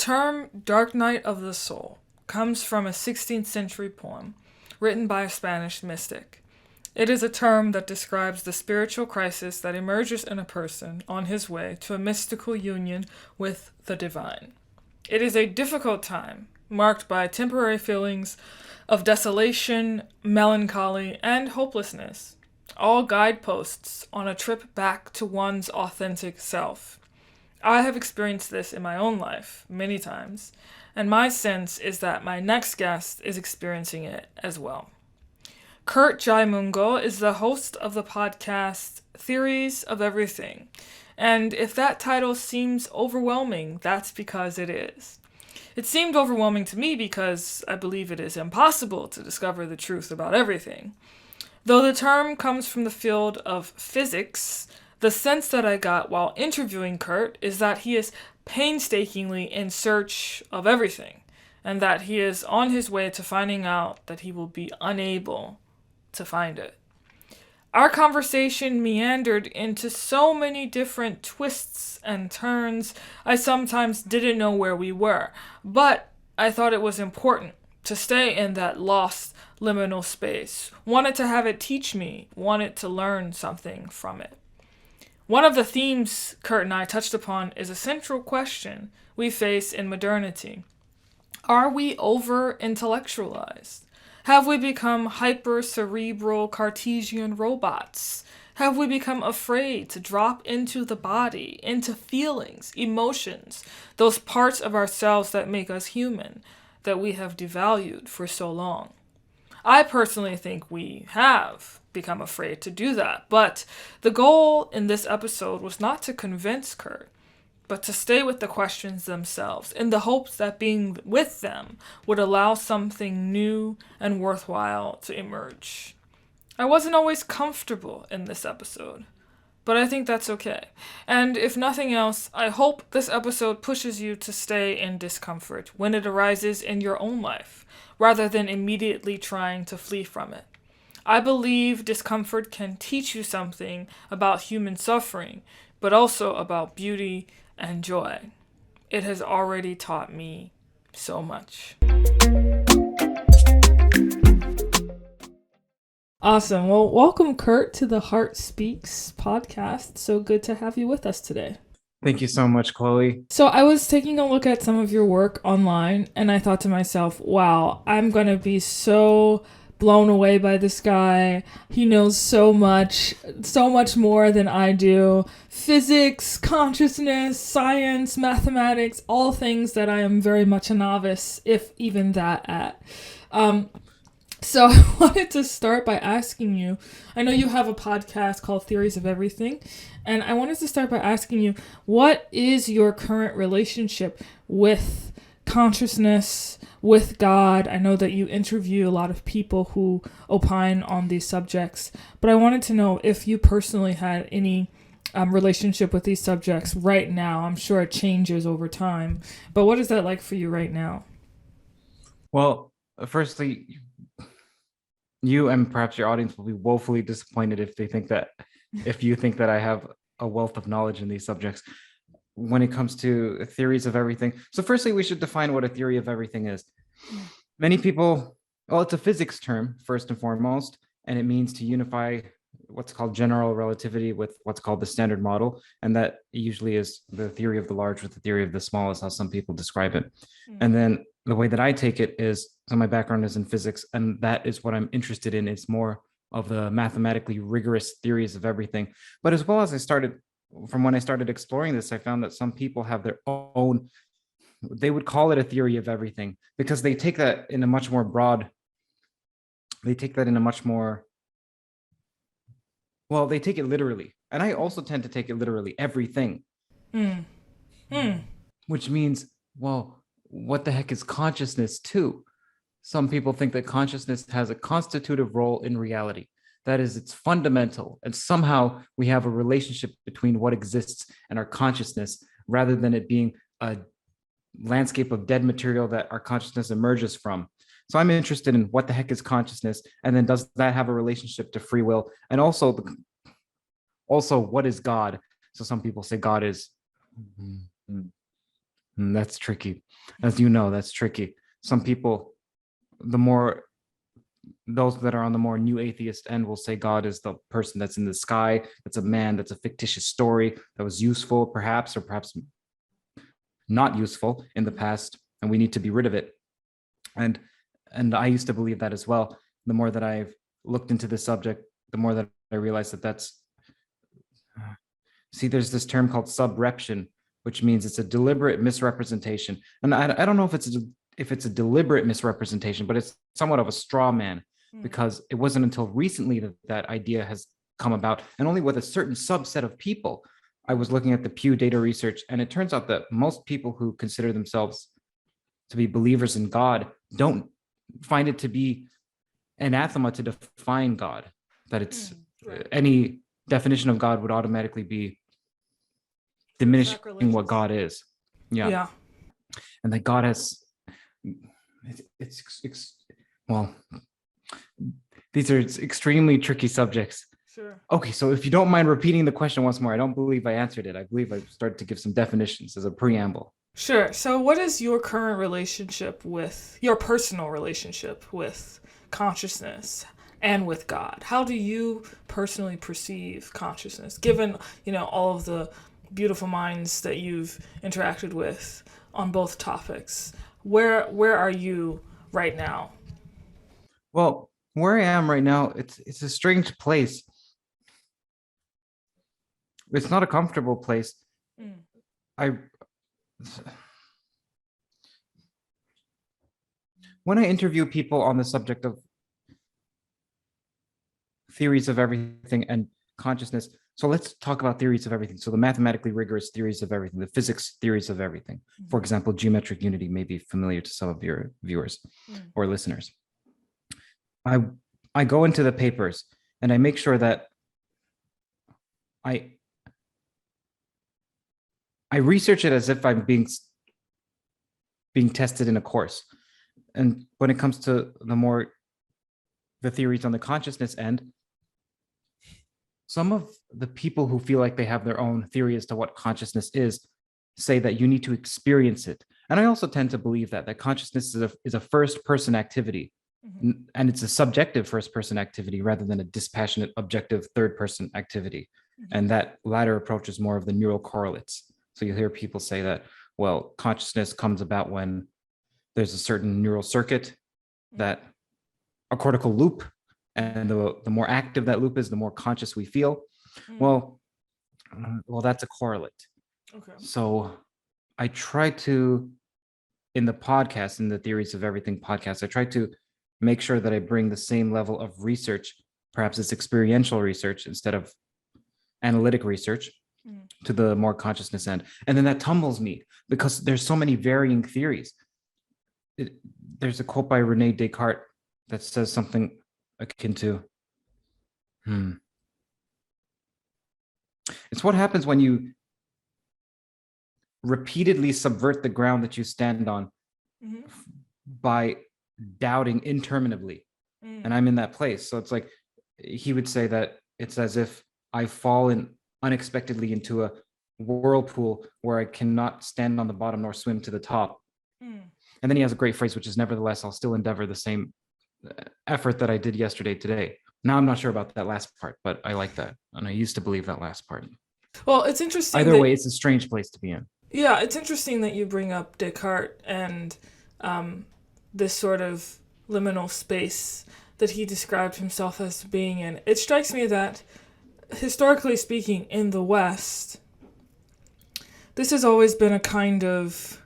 term Dark Night of the Soul comes from a 16th century poem written by a Spanish mystic. It is a term that describes the spiritual crisis that emerges in a person on his way to a mystical union with the divine. It is a difficult time, marked by temporary feelings of desolation, melancholy, and hopelessness, all guideposts on a trip back to one's authentic self. I have experienced this in my own life many times, and my sense is that my next guest is experiencing it as well. Curt Jaimungal is the host of the podcast Theories of Everything, and if that title seems overwhelming, that's because it is. It seemed overwhelming to me because I believe it is impossible to discover the truth about everything. Though the term comes from the field of physics, the sense that I got while interviewing Curt is that he is painstakingly in search of everything, and that he is on his way to finding out that he will be unable to find it. Our conversation meandered into so many different twists and turns, I sometimes didn't know where we were, but I thought it was important to stay in that lost liminal space, wanted to have it teach me, wanted to learn something from it. One of the themes Curt and I touched upon is a central question we face in modernity. Are we over-intellectualized? Have we become hyper-cerebral Cartesian robots? Have we become afraid to drop into the body, into feelings, emotions, those parts of ourselves that make us human, that we have devalued for so long? I personally think we have become afraid to do that, but the goal in this episode was not to convince Curt, but to stay with the questions themselves, in the hopes that being with them would allow something new and worthwhile to emerge. I wasn't always comfortable in this episode, but I think that's okay. And if nothing else, I hope this episode pushes you to stay in discomfort when it arises in your own life, rather than immediately trying to flee from it. I believe discomfort can teach you something about human suffering, but also about beauty and joy. It has already taught me so much. Awesome. Well, welcome, Curt, to the Heart Speaks podcast. So good to have you with us today. Thank you so much, Chloe. So I was taking a look at some of your work online, and I thought to myself, wow, I'm going to be so blown away by this guy. He knows so much more than I do. Physics, consciousness, science, mathematics, all things that I am very much a novice, if even that, at. So I wanted to start by asking you, I know you have a podcast called Theories of Everything, and I wanted to start by asking you, what is your current relationship with consciousness, with God? I know that you interview a lot of people who opine on these subjects, but I wanted to know if you personally had any relationship with these subjects right now. I'm sure it changes over time, but what is that like for you right now? Well, firstly, you and perhaps your audience will be woefully disappointed if you think that I have a wealth of knowledge in these subjects when it comes to theories of everything. So firstly, we should define what a theory of everything is. Many people, well, it's a physics term, first and foremost, and it means to unify what's called general relativity with what's called the standard model. And that usually is the theory of the large with the theory of the small, is how some people describe it. And then the way that I take it is, so my background is in physics, and that is what I'm interested in. It's more of the mathematically rigorous theories of everything. But as well as from when I started exploring this, I found that some people have their own, they would call it a theory of everything, because they take that in a much more broad, they take it literally. And I also tend to take it literally, everything. Which means, well, what the heck is consciousness too? Some people think that consciousness has a constitutive role in reality. That is, it's fundamental. And somehow we have a relationship between what exists and our consciousness, rather than it being a landscape of dead material that our consciousness emerges from. So I'm interested in what the heck is consciousness, and then does that have a relationship to free will? And also what is God? So some people say God is That's tricky. As you know, that's tricky. Some people, the more those that are on the more new atheist end will say God is the person that's in the sky, that's a man, that's a fictitious story that was useful, perhaps, or perhaps not useful in the past, and we need to be rid of it. And I used to believe that as well. The more that I've looked into this subject, the more that I realized that that's see, there's this term called subreption, which means it's a deliberate misrepresentation. And I don't know if it's a deliberate misrepresentation, but it's somewhat of a straw man, because it wasn't until recently that that idea has come about, and only with a certain subset of people. I was looking at the Pew data research, and it turns out that most people who consider themselves to be believers in God don't find it to be anathema to define God, that it's any definition of God would automatically be diminishing what God is. Yeah. And that God has, well, these are extremely tricky subjects. Sure. Okay, so if you don't mind repeating the question once more, I don't believe I answered it. I believe I started to give some definitions as a preamble. Sure. So what is your current relationship with, your personal relationship with consciousness and with God? How do you personally perceive consciousness, given, all of the beautiful minds that you've interacted with on both topics? Where are you right now? Well, where I am right now, it's a strange place. It's not a comfortable place. When I interview people on the subject of theories of everything and consciousness, so let's talk about theories of everything. So the mathematically rigorous theories of everything, the physics theories of everything. For example, geometric unity may be familiar to some of your viewers or listeners. I go into the papers and I make sure that I research it as if I'm being tested in a course. And when it comes to the theories on the consciousness end, some of the people who feel like they have their own theory as to what consciousness is say that you need to experience it. And I also tend to believe that consciousness is a first-person activity, and it's a subjective first-person activity rather than a dispassionate, objective third-person activity. And that latter approach is more of the neural correlates. So you hear people say that, well, consciousness comes about when there's a certain neural circuit, that a cortical loop, and the more active that loop is, the more conscious we feel. Well, that's a correlate. Okay. So I try to, in the podcast, in the Theories of Everything podcast, I try to make sure that I bring the same level of research, perhaps it's experiential research instead of analytic research, to the more consciousness end. And then that tumbles me because there's so many varying theories. There's a quote by Rene Descartes that says something akin to, it's what happens when you repeatedly subvert the ground that you stand on by doubting interminably. And I'm in that place. So it's like, he would say that it's as if I've fallen unexpectedly into a whirlpool where I cannot stand on the bottom nor swim to the top. And then he has a great phrase, which is, nevertheless, I'll still endeavor the same effort that I did yesterday, today. Now, I'm not sure about that last part, but I like that. And I used to believe that last part. Well, it's interesting. Either way, it's a strange place to be in. Yeah, it's interesting that you bring up Descartes and this sort of liminal space that he described himself as being in. It strikes me that, historically speaking, in the West, this has always been a kind of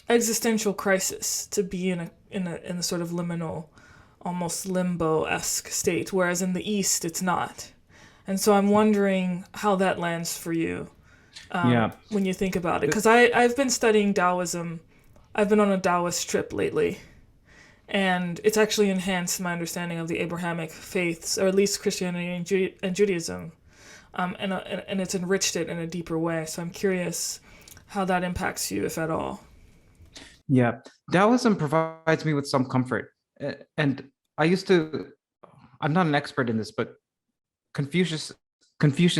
existential crisis to be in a sort of liminal, almost limbo-esque state, whereas in the East it's not. And so I'm wondering how that lands for you when you think about it. Because I've been studying Taoism. I've been on a Taoist trip lately. And it's actually enhanced my understanding of the Abrahamic faiths, or at least Christianity and Judaism. And it's enriched it in a deeper way. So I'm curious how that impacts you, if at all. Yeah, Taoism provides me with some comfort. And I'm not an expert in this, but Confucius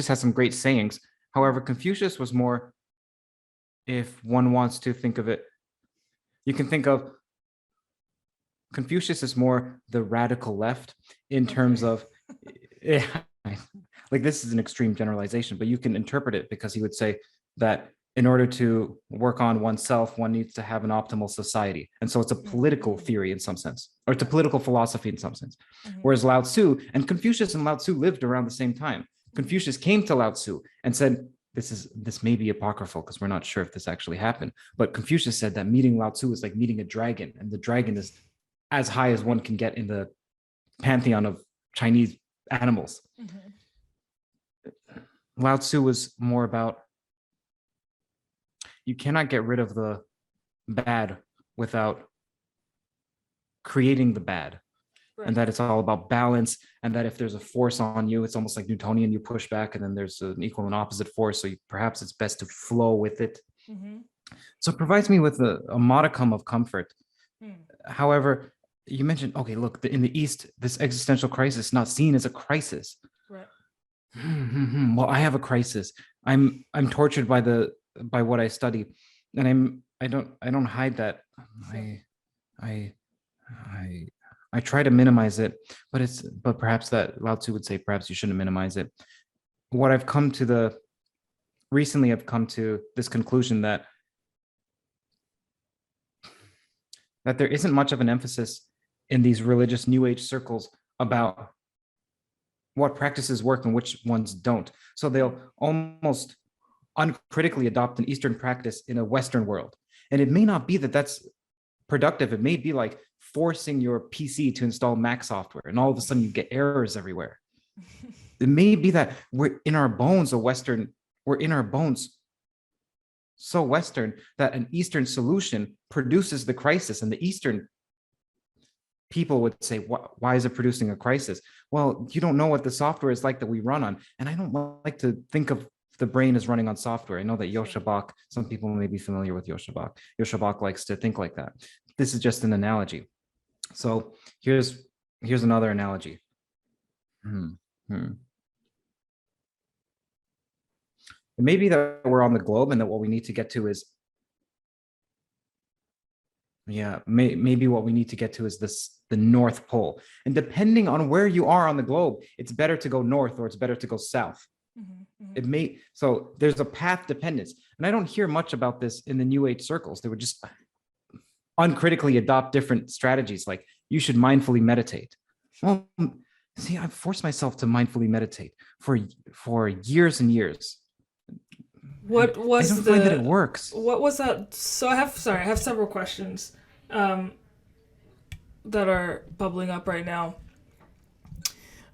has some great sayings. However, Confucius was more if one wants to think of it, you can think of Confucius is more the radical left in terms Okay. of, yeah, like this is an extreme generalization, but you can interpret it because he would say that in order to work on oneself, one needs to have an optimal society. And so it's a political Mm-hmm. theory in some sense, or it's a political philosophy in some sense. Mm-hmm. Whereas Lao Tzu and Confucius and Lao Tzu lived around the same time. Mm-hmm. Confucius came to Lao Tzu and said, this may be apocryphal because we're not sure if this actually happened. But Confucius said that meeting Lao Tzu is like meeting a dragon, and the dragon is as high as one can get in the pantheon of Chinese animals. Mm-hmm. Lao Tzu was more about you cannot get rid of the bad without creating the bad. Right. And that it's all about balance, and that if there's a force on you, it's almost like Newtonian, you push back and then there's an equal and opposite force, so perhaps it's best to flow with it. Mm-hmm. So it provides me with a modicum of comfort. Mm. However, you mentioned, okay, look, in the East, this existential crisis is not seen as a crisis. Right. Well, I have a crisis. I'm tortured by what I study, and I don't hide that. I I try to minimize it, but perhaps that Lao Tzu would say perhaps you shouldn't minimize it. What I've come to recently I've come to this conclusion that there isn't much of an emphasis in these religious New Age circles about what practices work and which ones don't. So they'll almost uncritically adopt an Eastern practice in a Western world. And it may not be that that's productive. It may be like forcing your PC to install Mac software, and all of a sudden you get errors everywhere. It may be that we're in our bones so Western that an Eastern solution produces the crisis, and the Eastern people would say, why is it producing a crisis? Well, you don't know what the software is like that we run on. And I don't like to think of the brain as running on software. I know that Joscha Bach, some people may be familiar with Joscha Bach. Joscha Bach likes to think like that. This is just an analogy. So here's another analogy. It may be that we're on the globe and that what we need to get to is, maybe what we need to get to is the North Pole. And depending on where you are on the globe, it's better to go north or it's better to go south. So there's a path dependence. And I don't hear much about this in the New Age circles. They would just uncritically adopt different strategies, like you should mindfully meditate. Well, see, I've forced myself to mindfully meditate for years and years. What was I don't find that it works. What was that? So I have several questions that are bubbling up right now.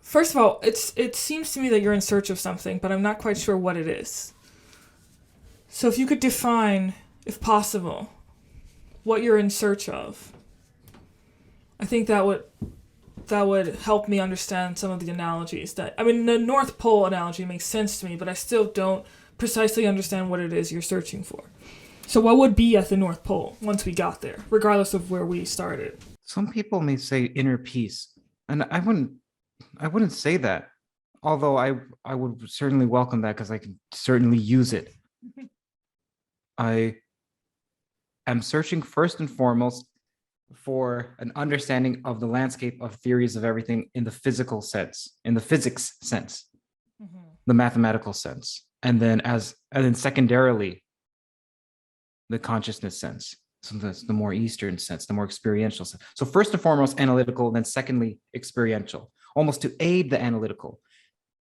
First of all, it seems to me that you're in search of something, but I'm not quite sure what it is. So if you could define, if possible, what you're in search of, I think that would help me understand some of the analogies the North Pole analogy makes sense to me, but I still don't precisely understand what it is you're searching for. So what would be at the North Pole once we got there, regardless of where we started? Some people may say inner peace, and I wouldn't say that, although I would certainly welcome that because I can certainly use it. I am searching first and foremost for an understanding of the landscape of theories of everything in the physical sense, in the physics sense, the mathematical sense, and then secondarily the consciousness sense. So that's the more Eastern sense, the more experiential sense. So first and foremost analytical, then secondly experiential, almost to aid the analytical.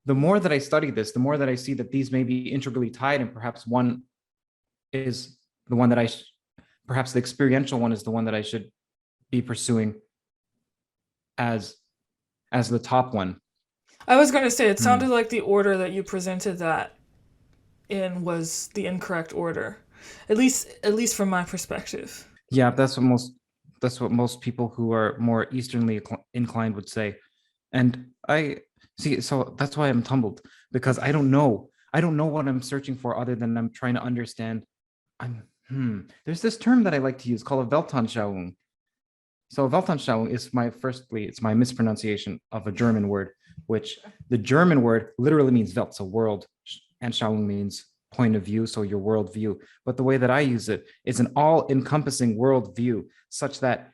The more that I study this, the more that I see that these may be integrally tied, and perhaps one is the one that perhaps the experiential one is the one that I should be pursuing as the top one. I was going to say, it sounded like the order that you presented that in was the incorrect order, at least from my perspective. Yeah, that's what most people who are more Easternly inclined would say. And I see, so that's why I'm tumbled, because I don't know what I'm searching for other than I'm trying to understand. There's this term that I like to use called a Weltanschauung. So Weltanschauung is it's my mispronunciation of a German word, which the German word literally means Welt, so world, and Schauung means point of view, so your worldview. But the way that I use it is an all-encompassing worldview, such that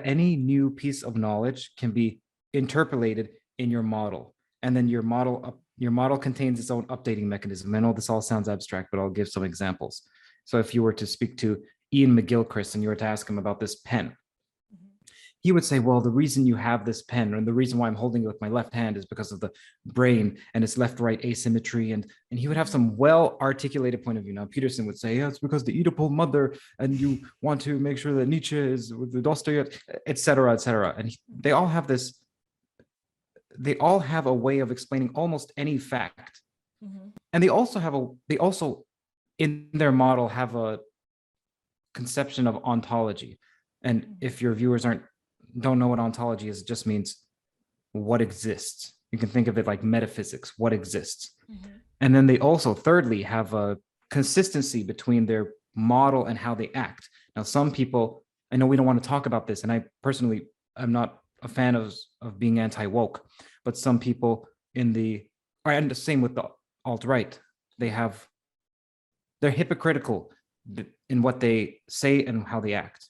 any new piece of knowledge can be interpolated in your model, and then your model contains its own updating mechanism. I know this all sounds abstract, but I'll give some examples. So if you were to speak to Ian McGilchrist and you were to ask him about this pen, he would say, well, the reason you have this pen and the reason why I'm holding it with my left hand is because of the brain and its left-right asymmetry. And he would have some well-articulated point of view. Now, Peterson would say, yeah, it's because the Oedipal mother, and you want to make sure that Nietzsche is with the Dostoevsky, et cetera, et cetera. And they all have a way of explaining almost any fact. And they also in their model have a conception of ontology. And if your viewers don't know what ontology is, it just means what exists. You can think of it like metaphysics, what exists. And then they also, thirdly, have a consistency between their model and how they act. Now, some people, I know we don't want to talk about this, and I personally, I'm not a fan of being anti-woke, but some people and the same with the alt-right, they're hypocritical in what they say and how they act.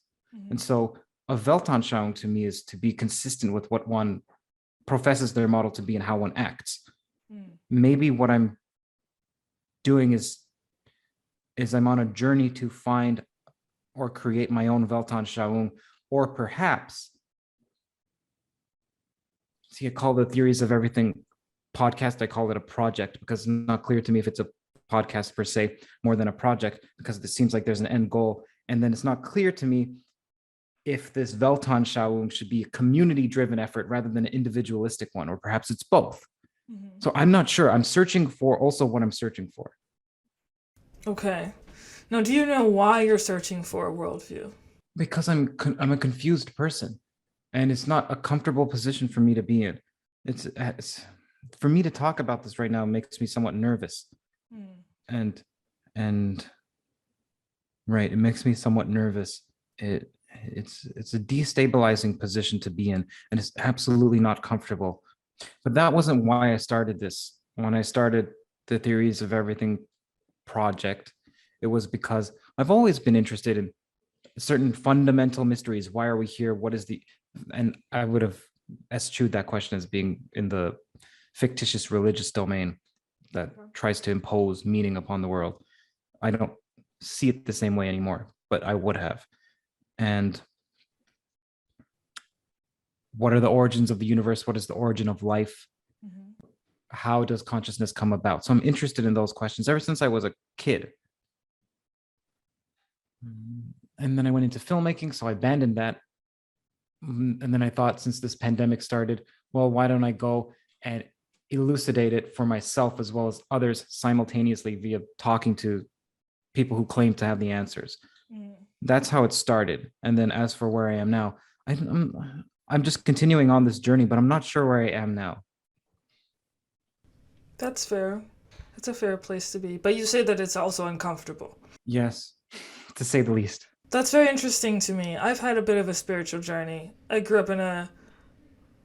And so a Weltanschauung to me is to be consistent with what one professes their model to be and how one acts. Maybe what I'm doing is I'm on a journey to find or create my own Weltanschauung, or perhaps, see, I call the Theories of Everything podcast, I call it a project, because it's not clear to me if it's a podcast per se more than a project, because it seems like there's an end goal. And then it's not clear to me if this Weltanschauung should be a community-driven effort rather than an individualistic one, or perhaps it's both. So I'm not sure. I'm searching for also what I'm searching for. Okay. Now, do you know why you're searching for a worldview? Because I'm a confused person, and it's not a comfortable position for me to be in. It's for me to talk about this right now makes me somewhat nervous, and right, it makes me somewhat nervous. It's a destabilizing position to be in, and it's absolutely not comfortable. But that wasn't why I started this. When I started the Theories of Everything project, it was because I've always been interested in certain fundamental mysteries. Why are we here? And I would have eschewed that question as being in the fictitious religious domain that tries to impose meaning upon the world. I don't see it the same way anymore, but I would have. And what are the origins of the universe? What is the origin of life? How does consciousness come about? So I'm interested in those questions ever since I was a kid. And then I went into filmmaking, so I abandoned that. And then I thought, since this pandemic started, well, why don't I go and elucidate it for myself as well as others simultaneously via talking to people who claim to have the answers. That's how it started. And then as for where I am now, I'm just continuing on this journey, but I'm not sure where I am now. That's fair. That's a fair place to be. But you say that it's also uncomfortable. Yes, to say the least. That's very interesting to me. I've had a bit of a spiritual journey. I grew up in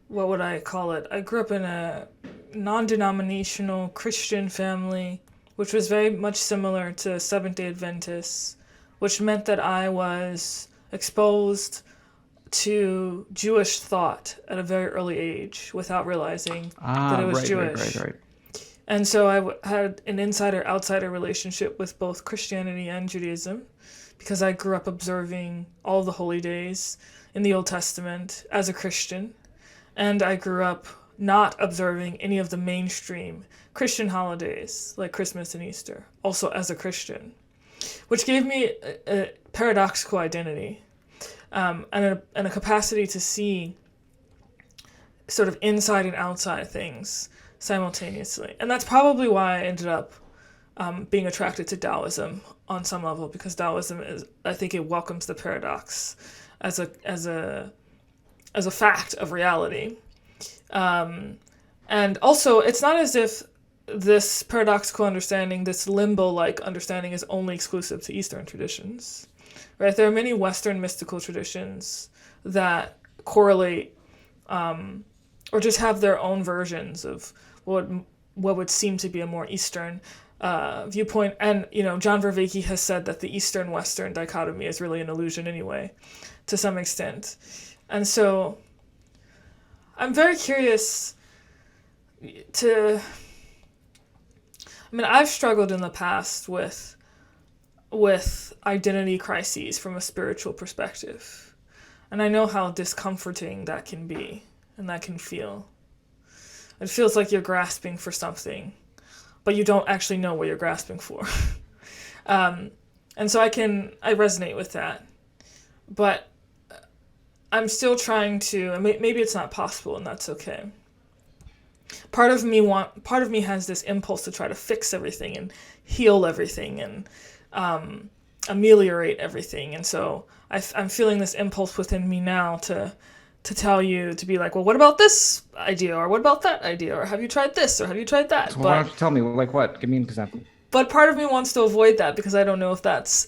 what would I call it? I grew up in a non-denominational Christian family, which was very much similar to Seventh-day Adventists, which meant that I was exposed to Jewish thought at a very early age without realizing that it was Jewish. Right. And so I had an insider-outsider relationship with both Christianity and Judaism, because I grew up observing all the holy days in the Old Testament as a Christian, and I grew up not observing any of the mainstream Christian holidays like Christmas and Easter, also as a Christian, which gave me a paradoxical identity, and a capacity to see sort of inside and outside things simultaneously. And that's probably why I ended up being attracted to Taoism on some level, because Taoism I think it welcomes the paradox as a fact of reality. And also, it's not as if this paradoxical understanding, this limbo-like understanding, is only exclusive to Eastern traditions, right? There are many Western mystical traditions that correlate or just have their own versions of what would seem to be a more Eastern viewpoint. And, John Vervaeke has said that the Eastern-Western dichotomy is really an illusion anyway, to some extent. And so I'm very curious I've struggled in the past with identity crises from a spiritual perspective. And I know how discomforting that can be and that can feel. It feels like you're grasping for something, but you don't actually know what you're grasping for. And so I resonate with that. But I'm still trying to, and maybe it's not possible, and that's okay. Part of me has this impulse to try to fix everything and heal everything and ameliorate everything. And so I'm feeling this impulse within me now to tell you, to be like, well, what about this idea? Or what about that idea? Or have you tried this? Or have you tried that? So why don't you tell me, like what? Give me an example. But part of me wants to avoid that because I don't know if that's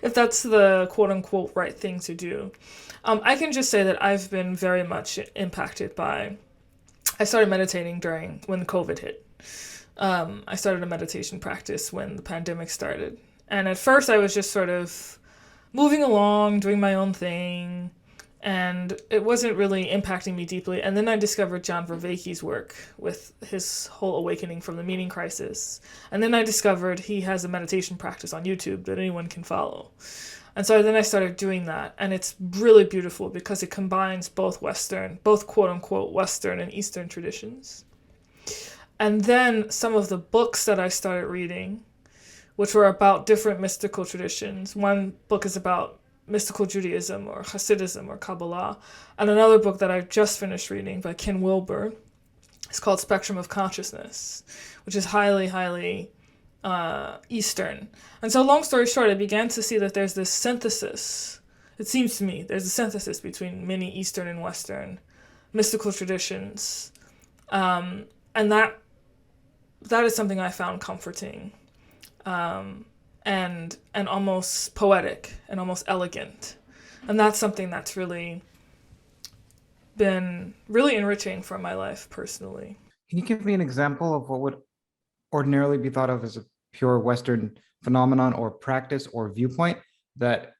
if that's the quote-unquote right thing to do. I can just say that I've been very much impacted by... I started meditating when COVID hit. I started a meditation practice when the pandemic started. And at first I was just sort of moving along, doing my own thing, and it wasn't really impacting me deeply. And then I discovered John Vervaeke's work with his whole awakening from the meaning crisis. And then I discovered he has a meditation practice on YouTube that anyone can follow. And so then I started doing that, and it's really beautiful because it combines both quote-unquote Western and Eastern traditions. And then some of the books that I started reading, which were about different mystical traditions. One book is about mystical Judaism or Hasidism or Kabbalah, and another book that I just finished reading by Ken Wilber is called Spectrum of Consciousness, which is highly, highly Eastern. And so long story short, I began to see that there's this synthesis. It seems to me there's a synthesis between many Eastern and Western mystical traditions. And that is something I found comforting, and almost poetic and almost elegant. And that's something that's really been really enriching for my life personally. Can you give me an example of what would ordinarily be thought of as a pure Western phenomenon or practice or viewpoint that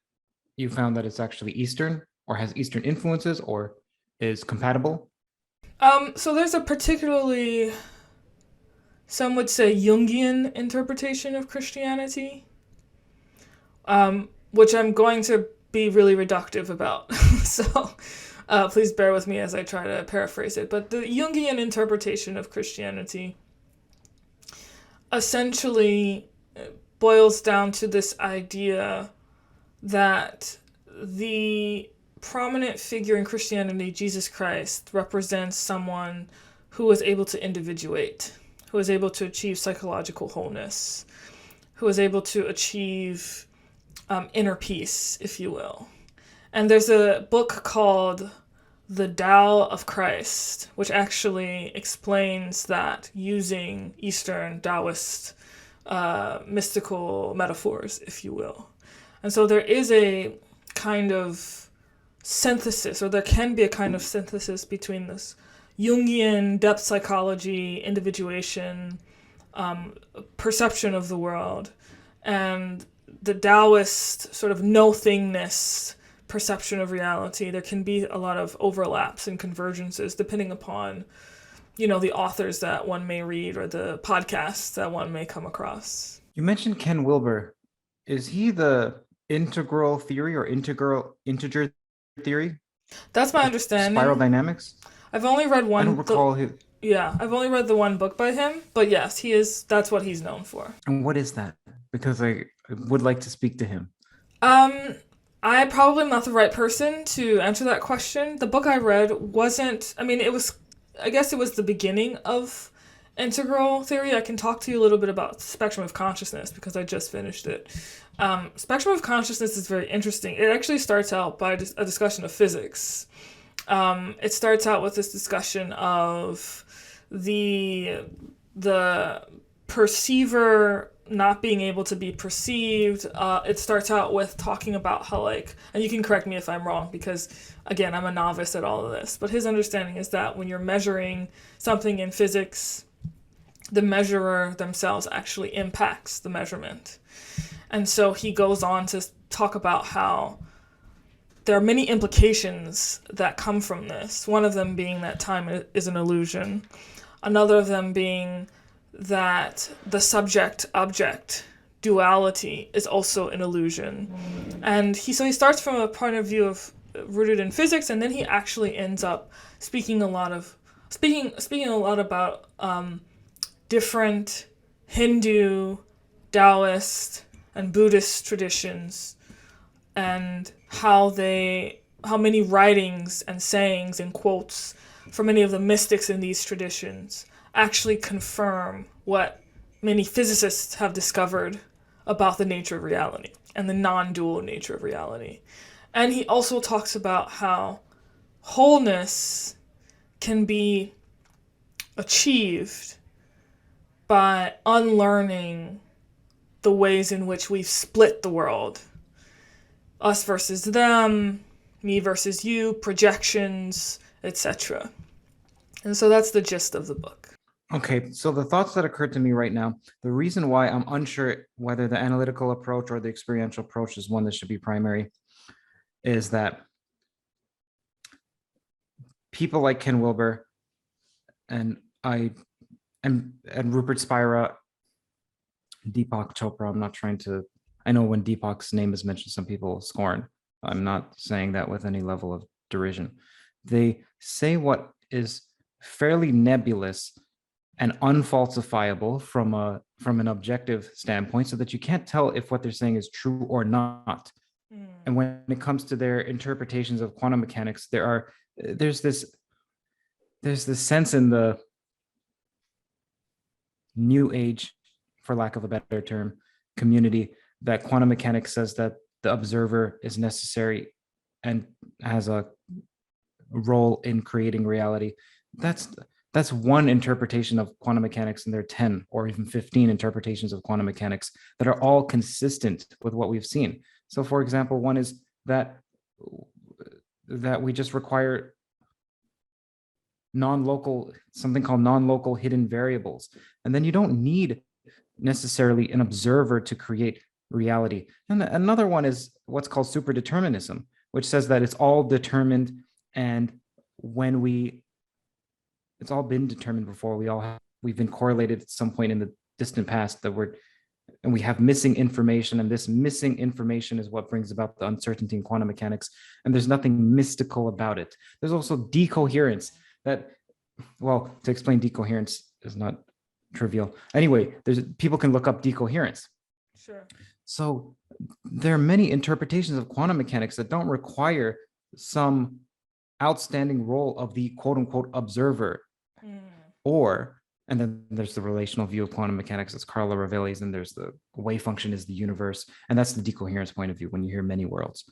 you found that it's actually Eastern or has Eastern influences or is compatible? So there's a particularly, some would say, Jungian interpretation of Christianity, which I'm going to be really reductive about. So please bear with me as I try to paraphrase it. But the Jungian interpretation of Christianity essentially boils down to this idea that the prominent figure in Christianity, Jesus Christ, represents someone who is able to individuate, who is able to achieve psychological wholeness, who is able to achieve inner peace, if you will. And there's a book called The Tao of Christ, which actually explains that using Eastern Taoist mystical metaphors, if you will. And so there is a kind of synthesis, or there can be a kind of synthesis between this Jungian depth psychology, individuation, perception of the world, and the Taoist sort of no-thingness perception of reality. There can be a lot of overlaps and convergences depending upon, the authors that one may read or the podcasts that one may come across. You mentioned Ken Wilber. Is he the integral theory or integer theory? That's my understanding. Spiral dynamics? I've only read one. I don't recall his... Yeah, I've only read the one book by him, but yes, he is. That's what he's known for. And what is that? Because I would like to speak to him. I probably am not the right person to answer that question. The book I read wasn't, I guess it was the beginning of integral theory. I can talk to you a little bit about Spectrum of Consciousness because I just finished it. Spectrum of Consciousness is very interesting. It actually starts out by a discussion of physics. It starts out with this discussion of the perceiver not being able to be perceived. It starts out with talking about how, and you can correct me if I'm wrong because, again, I'm a novice at all of this, but his understanding is that when you're measuring something in physics, the measurer themselves actually impacts the measurement. And so he goes on to talk about how there are many implications that come from this. One of them being that time is an illusion. Another of them being that the subject-object duality is also an illusion. And he starts from a point of view of rooted in physics, and then he actually ends up speaking a lot about different Hindu, Taoist, and Buddhist traditions, and how many writings and sayings and quotes from many of the mystics in these traditions actually confirm what many physicists have discovered about the nature of reality and the non-dual nature of reality. And he also talks about how wholeness can be achieved by unlearning the ways in which we've split the world. Us versus them, me versus you, projections, etc. And so that's the gist of the book. Okay, so the thoughts that occurred to me right now, the reason why I'm unsure whether the analytical approach or the experiential approach is one that should be primary is that people like Ken Wilber and Rupert Spira, Deepak Chopra, I know when Deepak's name is mentioned, some people scorn. I'm not saying that with any level of derision. They say what is fairly nebulous and unfalsifiable from an objective standpoint, so that you can't tell if what they're saying is true or not. And when it comes to their interpretations of quantum mechanics, there's this sense in the new age, for lack of a better term, community, that quantum mechanics says that the observer is necessary and has a role in creating reality. That's one interpretation of quantum mechanics, and there are 10 or even 15 interpretations of quantum mechanics that are all consistent with what we've seen. So, for example, one is that we just require something called non-local hidden variables. And then you don't need necessarily an observer to create reality. And another one is what's called superdeterminism, which says that it's all determined, and it's all been determined before. We've been correlated at some point in the distant past and we have missing information, and this missing information is what brings about the uncertainty in quantum mechanics. And there's nothing mystical about it. There's also decoherence to explain decoherence is not trivial. Anyway, people can look up decoherence. Sure. So there are many interpretations of quantum mechanics that don't require some outstanding role of the quote unquote observer. And then there's the relational view of quantum mechanics, that's Carlo Rovelli's, and there's the wave function is the universe, and that's the decoherence point of view when you hear many worlds.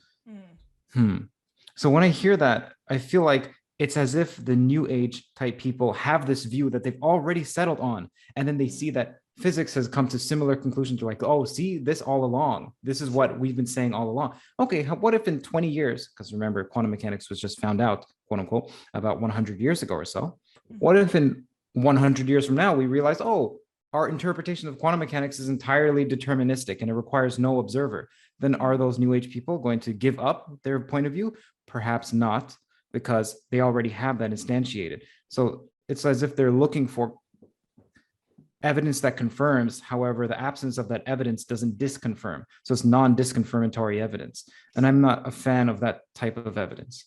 So when I hear that, I feel like it's as if the new age type people have this view that they've already settled on, and then they see that physics has come to similar conclusions. They're like, oh, see this all along. This is what we've been saying all along. Okay, what if in 20 years, because remember, quantum mechanics was just found out, quote unquote, about 100 years ago or so. What if in 100 years from now, we realize, oh, our interpretation of quantum mechanics is entirely deterministic and it requires no observer? Then are those new age people going to give up their point of view? Perhaps not, because they already have that instantiated. So it's as if they're looking for evidence that confirms. However, the absence of that evidence doesn't disconfirm. So it's non-disconfirmatory evidence. And I'm not a fan of that type of evidence.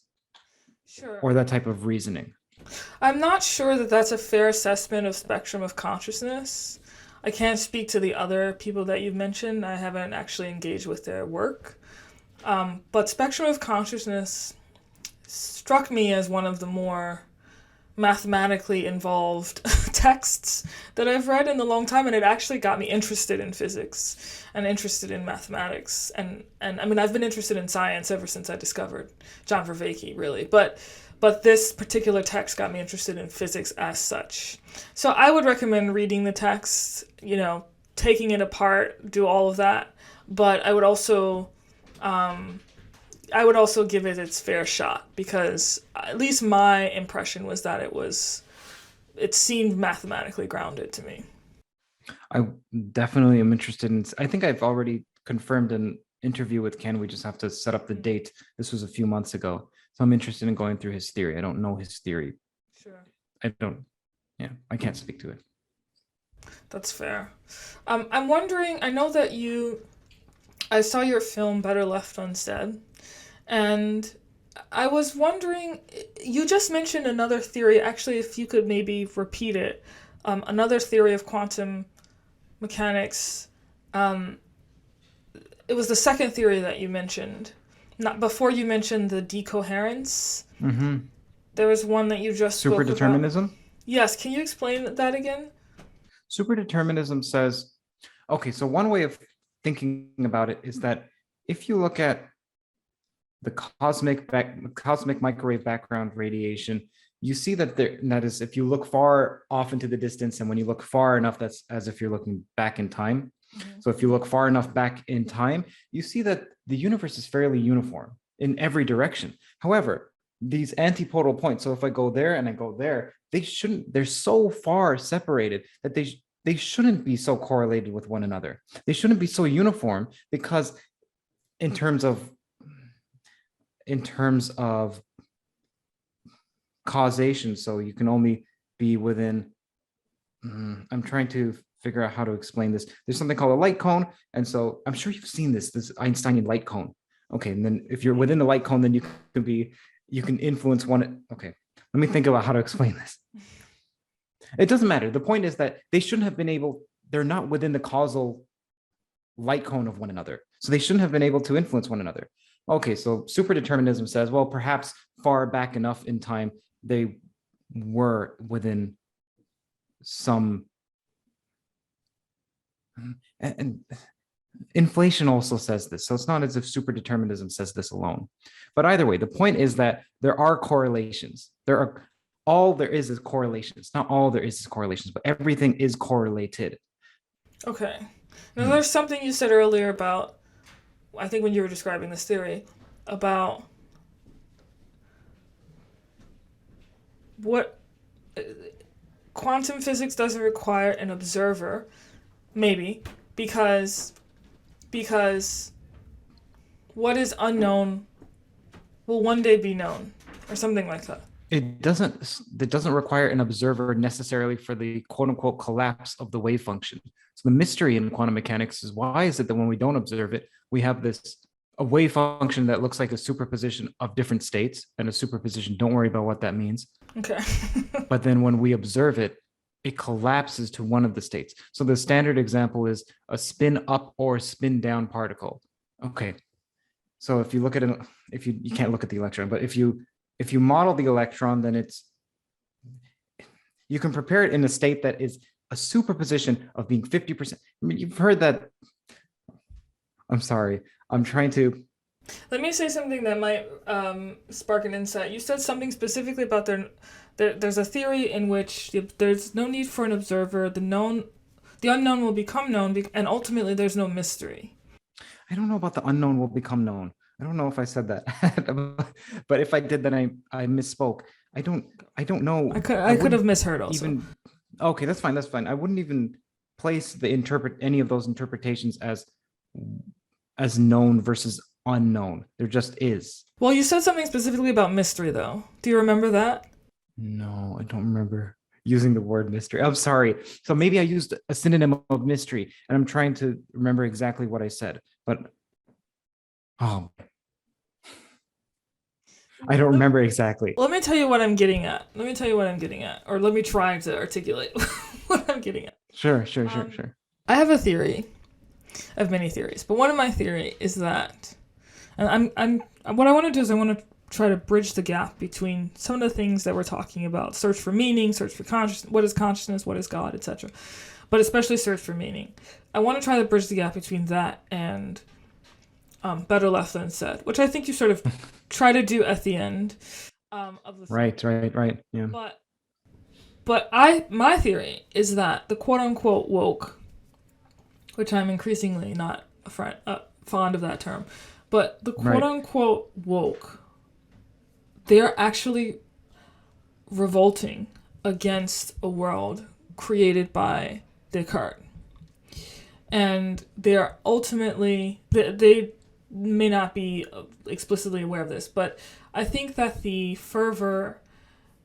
Sure. Or that type of reasoning. I'm not sure that that's a fair assessment of spectrum of consciousness. I can't speak to the other people that you've mentioned. I haven't actually engaged with their work. But spectrum of consciousness struck me as one of the more mathematically involved texts that I've read in a long time, and it actually got me interested in physics and interested in mathematics. And I mean, I've been interested in science ever since I discovered John Vervaeke, really. But this particular text got me interested in physics as such. So I would recommend reading the text, taking it apart, do all of that. But I would also give it its fair shot, because at least my impression was that it seemed mathematically grounded to me. I definitely am interested in. I think I've already confirmed an interview with Ken. We just have to set up the Mm, date. This was a few months ago, so I'm interested in going through his theory. I don't know his theory. sure. I don't. Yeah, I can't speak to it. That's fair. I'm wondering, I know that I saw your film Better Left Unsaid, and I was wondering, you just mentioned another theory. Actually, if you could maybe repeat it. Another theory of quantum mechanics. Um, it was the second theory that you mentioned. Not before you mentioned the decoherence. Mm-hmm. There was one that you just spoke about. Superdeterminism. Yes, can you explain that again? Superdeterminism says, okay, so one way of thinking about it is that if you look at the cosmic microwave background radiation, you see that that is, if you look far off into the distance, and when you look far enough, that's as if you're looking back in time. Mm-hmm. So if you look far enough back in time, you see that the universe is fairly uniform in every direction. However, these antipodal points, so if I go there and I go there, they're so far separated that they shouldn't be so correlated with one another. They shouldn't be so uniform, because in terms of in terms of causation, so you can only be within, I'm trying to figure out how to explain this. There's something called a light cone, and so I'm sure you've seen this Einsteinian light cone. Okay, and then if you're within the light cone, then you can influence one. Okay, let me think about how to explain this. It doesn't matter. The point is that they're not within the causal light cone of one another, so they shouldn't have been able to influence one another. Okay, so superdeterminism says, well, perhaps far back enough in time they were within some, and inflation also says this, so it's not as if superdeterminism says this alone. But either way, the point is that there are correlations. All there is correlations. Not all there is correlations, but everything is correlated. Okay. Now, there's something you said earlier about, I think when you were describing this theory, about what quantum physics doesn't require an observer, maybe, because what is unknown will one day be known, or something like that. It doesn't require an observer necessarily for the quote unquote collapse of the wave function. So the mystery in quantum mechanics is, why is it that when we don't observe it, we have a wave function that looks like a superposition of different states, and a superposition, don't worry about what that means. Okay. But then when we observe it, it collapses to one of the states. So the standard example is a spin up or spin down particle. Okay. So if you look at it, if you can't look at the electron, but if you model the electron, then you can prepare it in a state that is a superposition of being 50%. I mean, you've heard that. I'm sorry. I'm trying to. Let me say something that might spark an insight. You said something specifically about there's a theory in which there's no need for an observer. The unknown will become known, and ultimately there's no mystery. I don't know about the unknown will become known. I don't know if I said that, but if I did, then I misspoke. I don't know. I could have misheard also. Even okay, that's fine. That's fine. I wouldn't even place any of those interpretations as known versus unknown. There just is. Well, you said something specifically about mystery, though. Do you remember that? No, I don't remember using the word mystery. I'm sorry. So maybe I used a synonym of mystery, and I'm trying to remember exactly what I said, but oh, I don't remember exactly. Let me tell you what I'm getting at. Or let me try to articulate what I'm getting at. Sure. I have a theory. I have many theories, but one of my theory is that, and what I want to do is I want to try to bridge the gap between some of the things that we're talking about: search for meaning, search for consciousness, what is God, etc. But especially search for meaning. I want to try to bridge the gap between that and Better Left Unsaid, which I think you sort of try to do at the end of the theory. Right. Yeah. But my theory is that the quote unquote woke, which I'm increasingly not fond of that term, but the quote unquote woke, they're actually revolting against a world created by Descartes. and they are ultimately they may not be explicitly aware of this, but I think that the fervor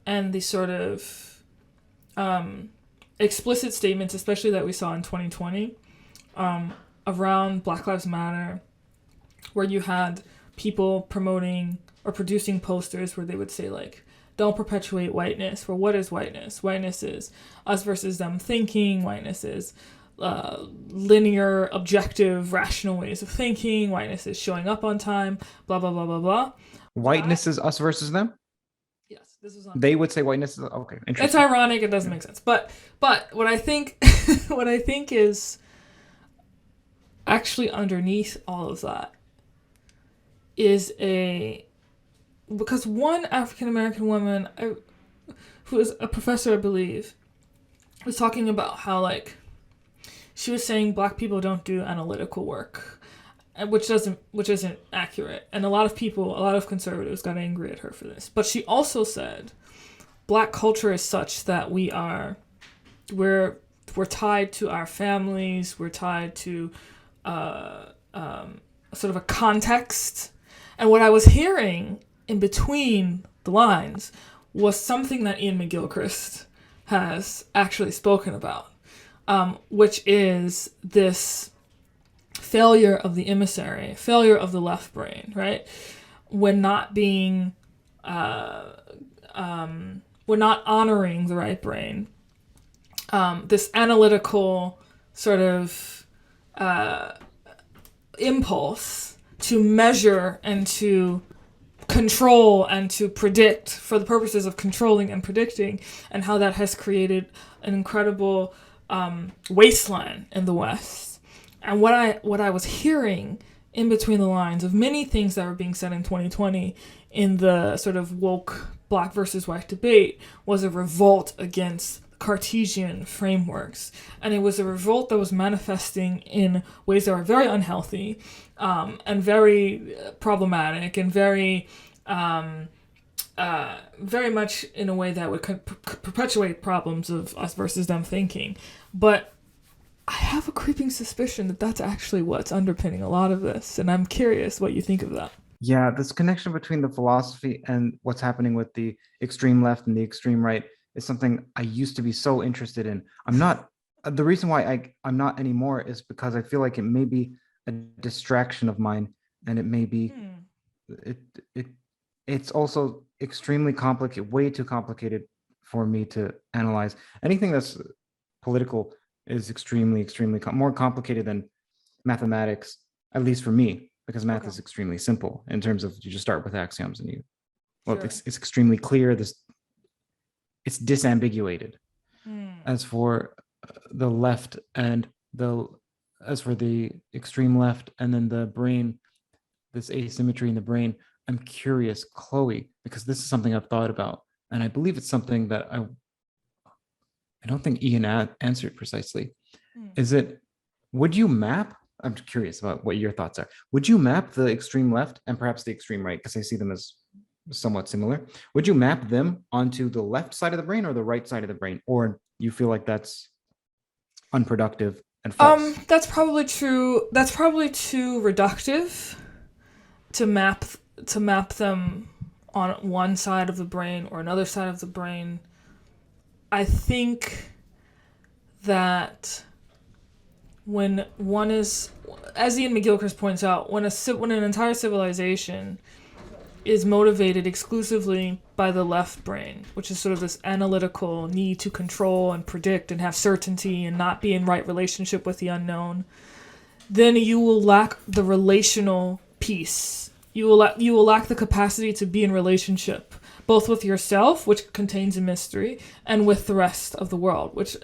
and the sort of explicit statements, especially that we saw in 2020, around Black Lives Matter, where you had people promoting or producing posters where they would say, like, don't perpetuate whiteness. Well, what is whiteness? Whiteness is us versus them thinking. Whiteness is linear, objective, rational ways of thinking. Whiteness is showing up on time, blah, blah, blah, blah, blah. Whiteness is us versus them? Yes, this was on. They would say whiteness is okay. It's Interesting. ironic. It doesn't make sense. But what I think what I think is actually underneath all of that is because one African American woman, who is a professor, I believe, was talking about how, like, she was saying Black people don't do analytical work, which isn't accurate, and a lot of conservatives got angry at her for this. But she also said Black culture is such that we're tied to our families, we're tied to sort of a context. And what I was hearing in between the lines was something that Ian McGilchrist has actually spoken about, which is this failure of the emissary, failure of the left brain, right? When not being, we're not honoring the right brain. This analytical sort of impulse to measure and to control and to predict for the purposes of controlling and predicting, and how that has created an incredible wasteland in the West. And what I was hearing in between the lines of many things that were being said in 2020 in the sort of woke Black versus white debate was a revolt against Cartesian frameworks. And it was a revolt that was manifesting in ways that were very unhealthy, and very problematic, and very much in a way that would perpetuate problems of us versus them thinking. But I have a creeping suspicion that that's actually what's underpinning a lot of this, and I'm curious what you think of that. Yeah, this connection between the philosophy and what's happening with the extreme left and the extreme right is something I used to be so interested in. I'm not, the reason why I'm not anymore is because I feel like it may be a distraction of mine, and it may be, it, it it's also extremely complicated, way too complicated for me to analyze. Anything that's political is extremely more complicated than mathematics, at least for me, because math is extremely simple in terms of you just start with axioms and Sure. it's extremely clear. It's disambiguated. As for the left and as for the extreme left and then the brain, this asymmetry in the brain, I'm curious, Chloe, because this is something I've thought about, and I believe it's something that I don't think Ian answered precisely. Is it, would you map, I'm curious about what your thoughts are. Would you map the extreme left and perhaps the extreme right, because I see them as somewhat similar? Would you map them onto the left side of the brain or the right side of the brain? Or you feel like that's unproductive and false? That's probably true. That's probably too reductive to map them on one side of the brain or another side of the brain. I think that when one is, as Ian McGilchrist points out, when an entire civilization is motivated exclusively by the left brain, which is sort of this analytical need to control and predict and have certainty and not be in right relationship with the unknown, then you will lack the relational piece. You will lack the capacity to be in relationship, both with yourself, which contains a mystery, and with the rest of the world, which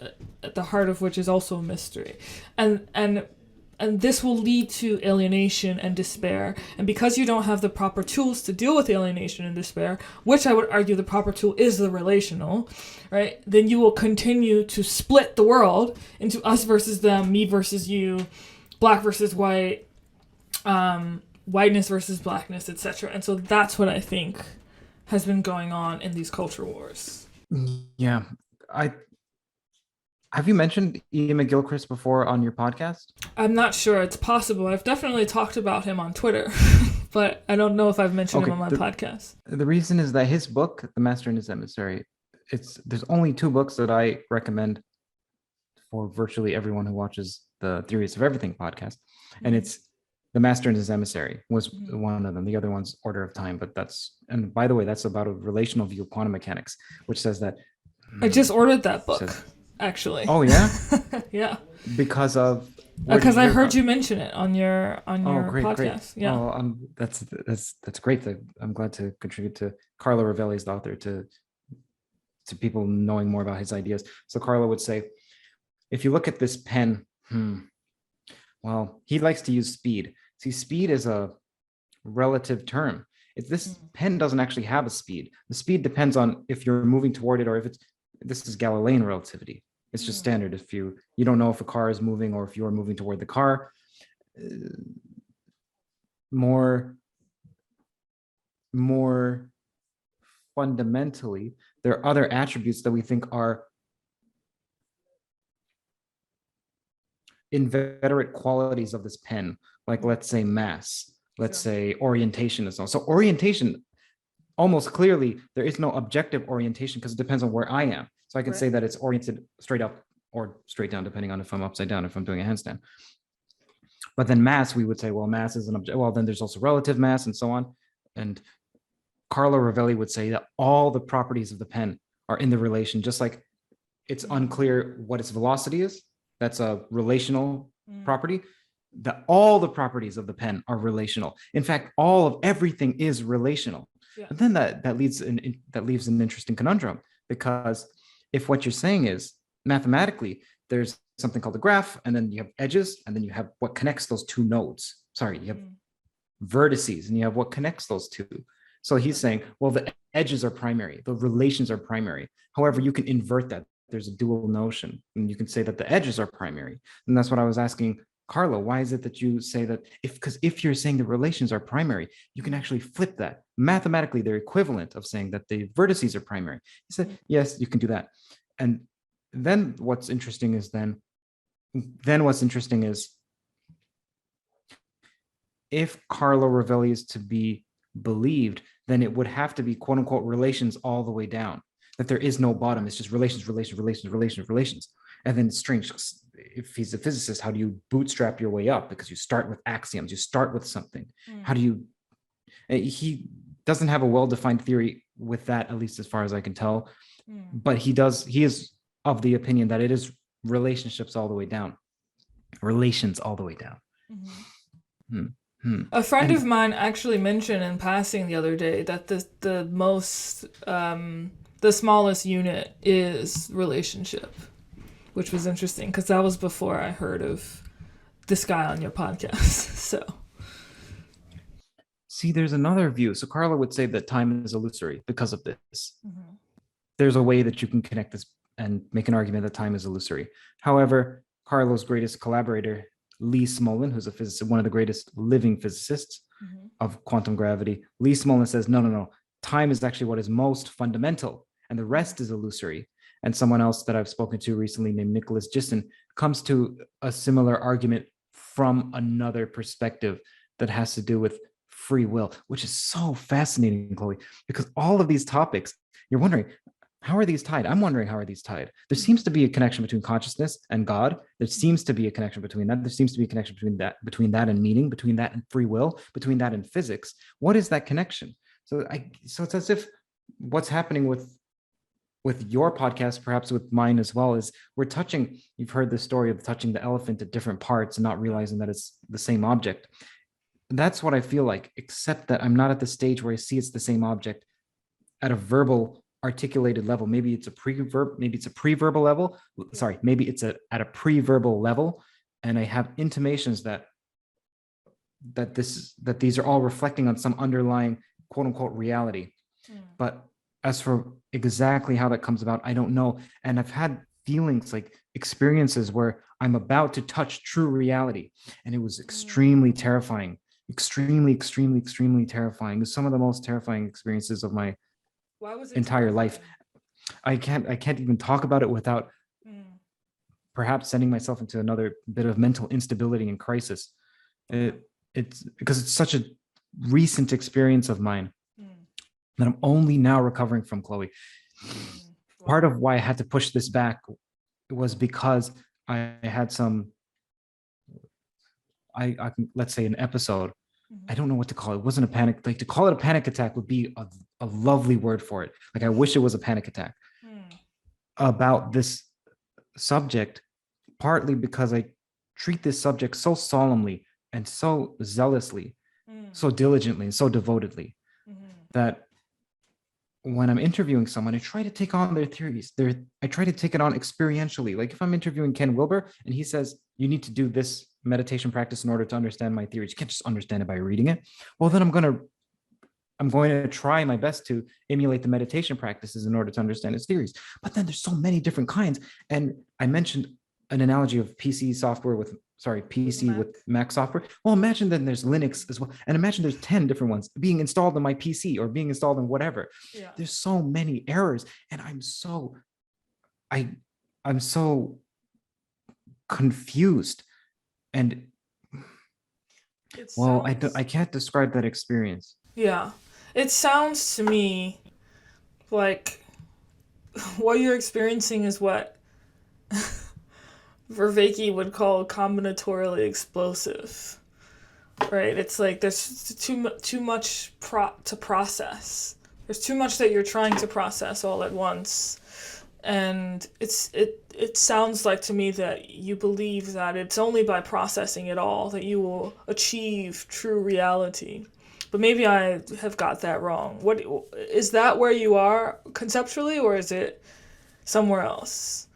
at the heart of which is also a mystery. And this will lead to alienation and despair. And because you don't have the proper tools to deal with alienation and despair, which I would argue the proper tool is the relational, right? Then you will continue to split the world into us versus them, me versus you, Black versus white, whiteness versus Blackness, etc. And so that's what I think has been going on in these culture wars. Yeah, Have you mentioned Ian McGilchrist before on your podcast? I'm not sure. It's possible. I've definitely talked about him on Twitter, but I don't know if I've mentioned him Okay, on my podcast. the reason is that his book, The Master and His Emissary, there's only two books that I recommend for virtually everyone who watches the Theories of Everything podcast, and Mhm. it's The Master and His Emissary was Mhm. one of them. The other one's Order of Time, but and by the way, that's about a relational view of quantum mechanics, which says that I just ordered that book, says, actually. oh yeah, Yeah, because of where did because you I hear it heard from? you mention it on Oh, your great, great. podcast. Yeah. Oh, that's great. I'm glad to contribute to Carlo Rovelli's the author to people knowing more about his ideas. So Carlo would say, if you look at this pen, well, he likes to use speed. See, speed is a relative term. If this pen doesn't actually have a speed, the speed depends on if you're moving toward it or if this is Galilean relativity. It's just standard. If you don't know if a car is moving or if you are moving toward the car, more more fundamentally, there are other attributes that we think are inveterate qualities of this pen, like let's say mass, let's say orientation and so on. So orientation, almost clearly, there is no objective orientation because it depends on where I am. So I can say that it's oriented straight up or straight down, depending on if I'm upside down, if I'm doing a handstand. But then mass, we would say, well, mass is an object. Well, then there's also relative mass and so on. And Carlo Rovelli would say that all the properties of the pen are in the relation, just like it's unclear what its velocity is. That's a relational property. That all the properties of the pen are relational. In fact, all of everything is relational. Yeah. But then that leaves an interesting conundrum, because if what you're saying is mathematically, there's something called a graph, and then you have edges, and then you have what connects those two nodes. Sorry, you have vertices, and you have what connects those two. So he's saying, well, the edges are primary, the relations are primary. However, you can invert that. There's a dual notion, and you can say that the edges are primary. And that's what I was asking Carlo. Why is it that you say that? Because if you're saying the relations are primary, you can actually flip that. Mathematically, they're equivalent of saying that the vertices are primary. He said, yes, you can do that. And then what's interesting is if Carlo Rovelli is to be believed, then it would have to be quote unquote relations all the way down, that there is no bottom. It's just relations, relations, relations, relations, relations. And then it's strange. If he's a physicist, how do you bootstrap your way up? Because you start with axioms, you start with something. How do you, he doesn't have a well-defined theory with that, at least as far as I can tell. But he is of the opinion that it is relationships all the way down, relations all the way down. A friend of mine actually mentioned in passing the other day that the smallest unit is relationship, which was interesting because that was before I heard of this guy on your podcast. So, see, there's another view. So Carla would say that time is illusory because of this. There's a way that you can connect this and make an argument that time is illusory. However, Carlo's greatest collaborator, Lee Smolin, who's a physicist, one of the greatest living physicists of quantum gravity, Lee Smolin says, no, time is actually what is most fundamental, and the rest is illusory. And someone else that I've spoken to recently named Nicholas Gissen comes to a similar argument from another perspective that has to do with free will, which is so fascinating, Chloe, because all of these topics, you're wondering, how are these tied? I'm wondering, how are these tied? There seems to be a connection between consciousness and God. There seems to be a connection between that. There seems to be a connection between that and meaning, between that and free will, between that and physics. What is that connection? So it's as if what's happening with your podcast, perhaps with mine as well, is you've heard the story of touching the elephant at different parts and not realizing that it's the same object. That's what I feel like, except that I'm not at the stage where I see it's the same object at a verbal articulated level. Maybe it's a pre-verbal level. Sorry, maybe it's at a pre-verbal level, and I have intimations that these are all reflecting on some underlying quote unquote reality. But as for exactly how that comes about, I don't know. And I've had feelings, like experiences, where I'm about to touch true reality, and it was extremely terrifying, extremely terrifying. It was some of the most terrifying experiences of my entire life. I can't even talk about it without perhaps sending myself into another bit of mental instability and crisis. It's because it's such a recent experience of mine that I'm only now recovering from, Chloe. Part of why I had to push this back was because I had some, I can, let's say, an episode. I don't know what to call it. It wasn't a panic. Like, to call it a panic attack would be a lovely word for it. Like, I wish it was a panic attack about this subject, partly because I treat this subject so solemnly and so zealously, so diligently and so devotedly, that when I'm interviewing someone, I try to take on their theories. I try to take it on experientially. Like, if I'm interviewing Ken Wilber and he says, you need to do this meditation practice in order to understand my theories, you can't just understand it by reading it. Well, then I'm going to try my best to emulate the meditation practices in order to understand his theories. But then there's so many different kinds. And I mentioned an analogy of PC with Mac software. Well, imagine then there's Linux as well. And imagine there's 10 different ones being installed on my PC or being installed in whatever. Yeah. There's so many errors. And I'm so confused. And I can't describe that experience. Yeah. It sounds to me like what you're experiencing is what Vervaeke would call combinatorially explosive, right? It's like there's too much to process. There's too much that you're trying to process all at once, and it sounds like to me that you believe that it's only by processing it all that you will achieve true reality. But maybe I have got that wrong. What is that, where you are conceptually, or is it somewhere else?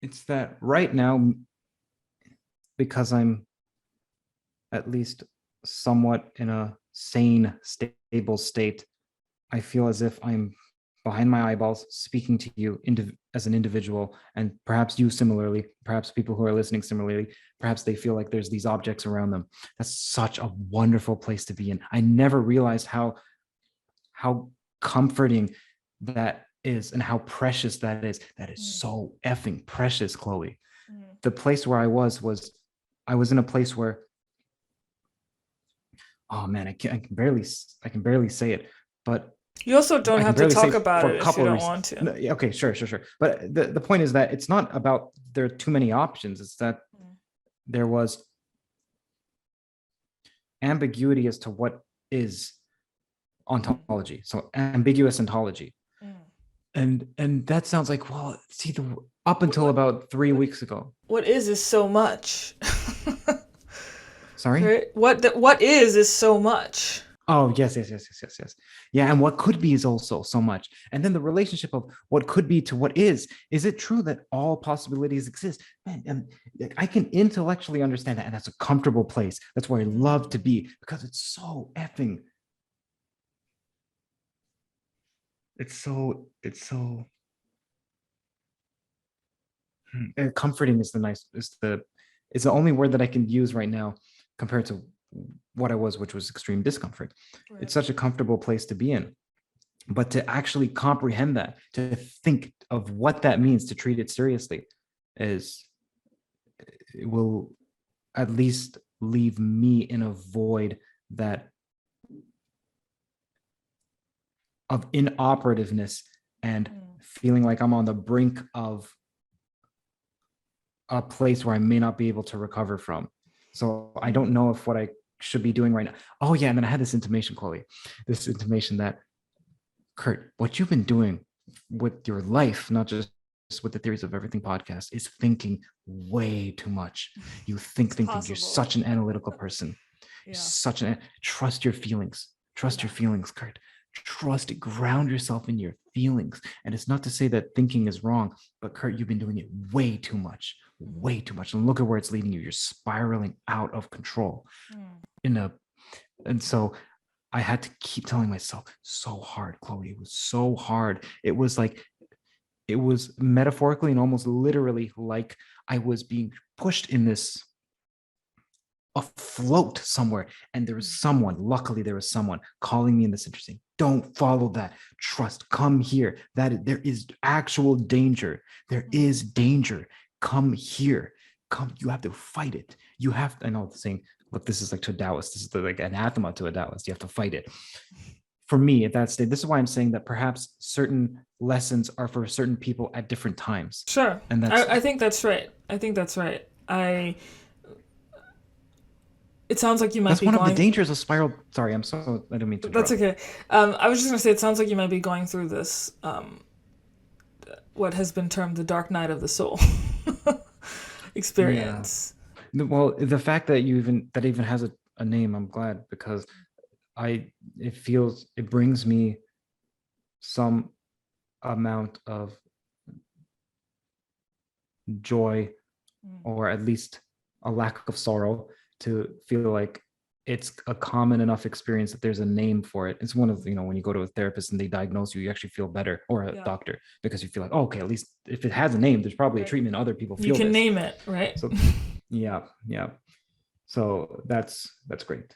It's that right now, because I'm at least somewhat in a sane, stable state, I feel as if I'm behind my eyeballs speaking to you as an individual, and perhaps you similarly, perhaps people who are listening similarly, perhaps they feel like there's these objects around them. That's such a wonderful place to be in. I never realized how comforting that is and how precious that is. That is so effing precious, Chloe. The place where I was in a place where, oh man, I can barely say it, but you also don't have to talk about it if you don't want to. No, okay, sure. But the point is that it's not about there are too many options. It's that there was ambiguity as to what is ontology. So ambiguous ontology. And that sounds like, well, see, up until about 3 weeks ago. What is so much. Sorry? Right? What is so much. Oh, yes. Yeah, and what could be is also so much. And then the relationship of what could be to what is it true that all possibilities exist? Man, I can intellectually understand that, and that's a comfortable place. That's where I love to be, because it's so effing, it's so comforting is the only word that I can use right now compared to what I was, which was extreme discomfort. Right. It's such a comfortable place to be in, but to actually comprehend that, to think of what that means, to treat it seriously, it will at least leave me in a void of inoperativeness and feeling like I'm on the brink of a place where I may not be able to recover from. So I don't know if what I should be doing right now. Oh yeah, and then I had this intimation, Chloe, that, Curt, what you've been doing with your life, not just with the Theories of Everything podcast, is thinking way too much. You think. You're such an analytical person. Yeah. Trust your feelings. Trust your feelings, Curt. Ground yourself in your feelings. And it's not to say that thinking is wrong, but Curt, you've been doing it way too much. And look at where it's leading you. You're spiraling out of control. And so I had to keep telling myself, so hard, Chloe. It was so hard. It was metaphorically and almost literally like I was being pushed in this afloat somewhere, and luckily there was someone calling me in this interesting, Don't follow that. Trust. Come here. There is actual danger. There is danger. Come here. Come. You have to fight it. You have to. I know the saying. Look, this is like to a Taoist. This is like anathema to a Taoist. You have to fight it. For me, at that stage, this is why I'm saying that perhaps certain lessons are for certain people at different times. Sure. And that's. I think that's right. It sounds like you might That's be one of the going. dangers of spiral. Sorry, I'm so. I don't mean to That's interrupt. okay. I was just gonna say it sounds like you might be going through this what has been termed the dark night of the soul Yeah. experience. Well, the fact that that even has a name, I'm glad, because it brings me some amount of joy, or at least a lack of sorrow, to feel like it's a common enough experience that there's a name for it. It's one of, when you go to a therapist and they diagnose you, you actually feel better, or a doctor, because you feel like, oh, okay, at least if it has a name, there's probably a treatment. Other people feel You can this. name it, right? So yeah. So that's great.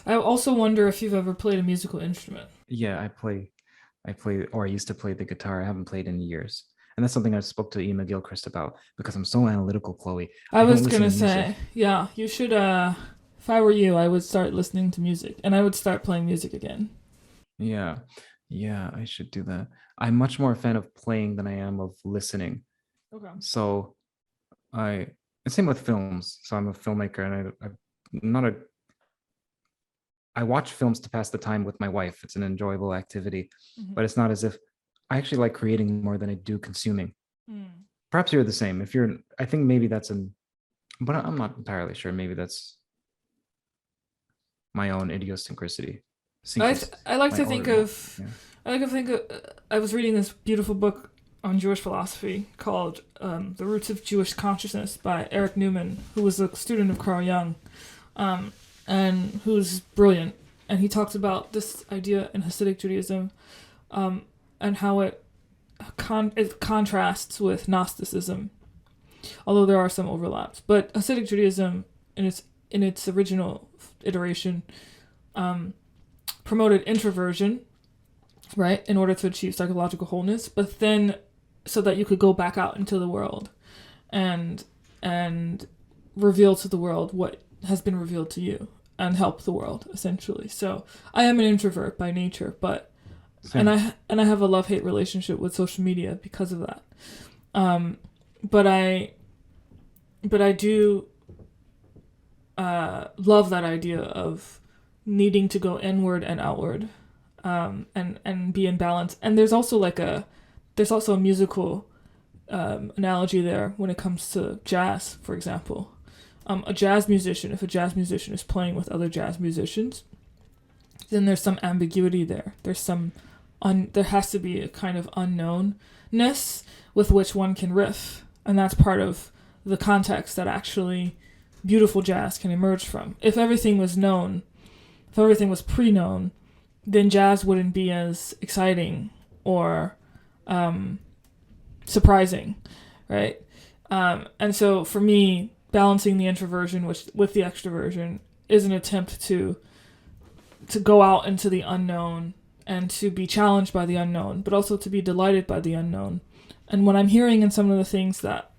I also wonder if you've ever played a musical instrument. Yeah, or I used to play the guitar. I haven't played in years. And that's something I spoke to Emma Gilchrist about, because I'm so analytical, Chloe. I don't was listen gonna to music. say, yeah, you should. If I were you, I would start listening to music, and I would start playing music again. Yeah, I should do that. I'm much more a fan of playing than I am of listening. Okay. So and same with films. So I'm a filmmaker, and I'm not a. I watch films to pass the time with my wife. It's an enjoyable activity, but it's not as if I actually like creating more than I do consuming. Perhaps you're the same. I think maybe that's but I'm not entirely sure. Maybe that's my own idiosyncrasy. I like to think of. I like to think of. I was reading this beautiful book on Jewish philosophy called "The Roots of Jewish Consciousness" by Eric Newman, who was a student of Carl Jung, and who's brilliant. And he talks about this idea in Hasidic Judaism, and how it contrasts with Gnosticism, although there are some overlaps. But Hasidic Judaism, in its original iteration, promoted introversion, right, in order to achieve psychological wholeness, but then so that you could go back out into the world and reveal to the world what has been revealed to you and help the world, essentially. So I am an introvert by nature, but Same. and I have a love-hate relationship with social media because of that. But I do love that idea of needing to go inward and outward, and be in balance. And there's also a musical analogy there when it comes to jazz, for example. If a jazz musician is playing with other jazz musicians, then there's some ambiguity there. There has to be a kind of unknownness with which one can riff, and that's part of the context that actually beautiful jazz can emerge from. If everything was known, if everything was pre-known, then jazz wouldn't be as exciting or surprising, right? And so for me, balancing the introversion with the extroversion is an attempt to go out into the unknown and to be challenged by the unknown, but also to be delighted by the unknown. And what I'm hearing in some of the things that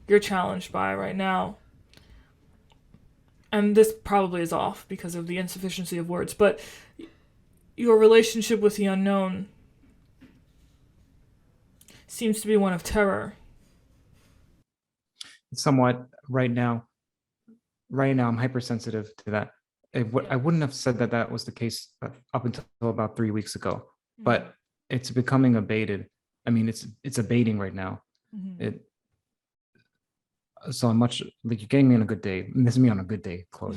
you're challenged by right now, and this probably is off because of the insufficiency of words, but your relationship with the unknown seems to be one of terror. Somewhat right now. I'm hypersensitive to that. I wouldn't have said that was the case up until about 3 weeks ago, but it's becoming abated. I mean, it's abating right now. So I'm much like, you're getting me on a good day. This is me on a good day, Chloe.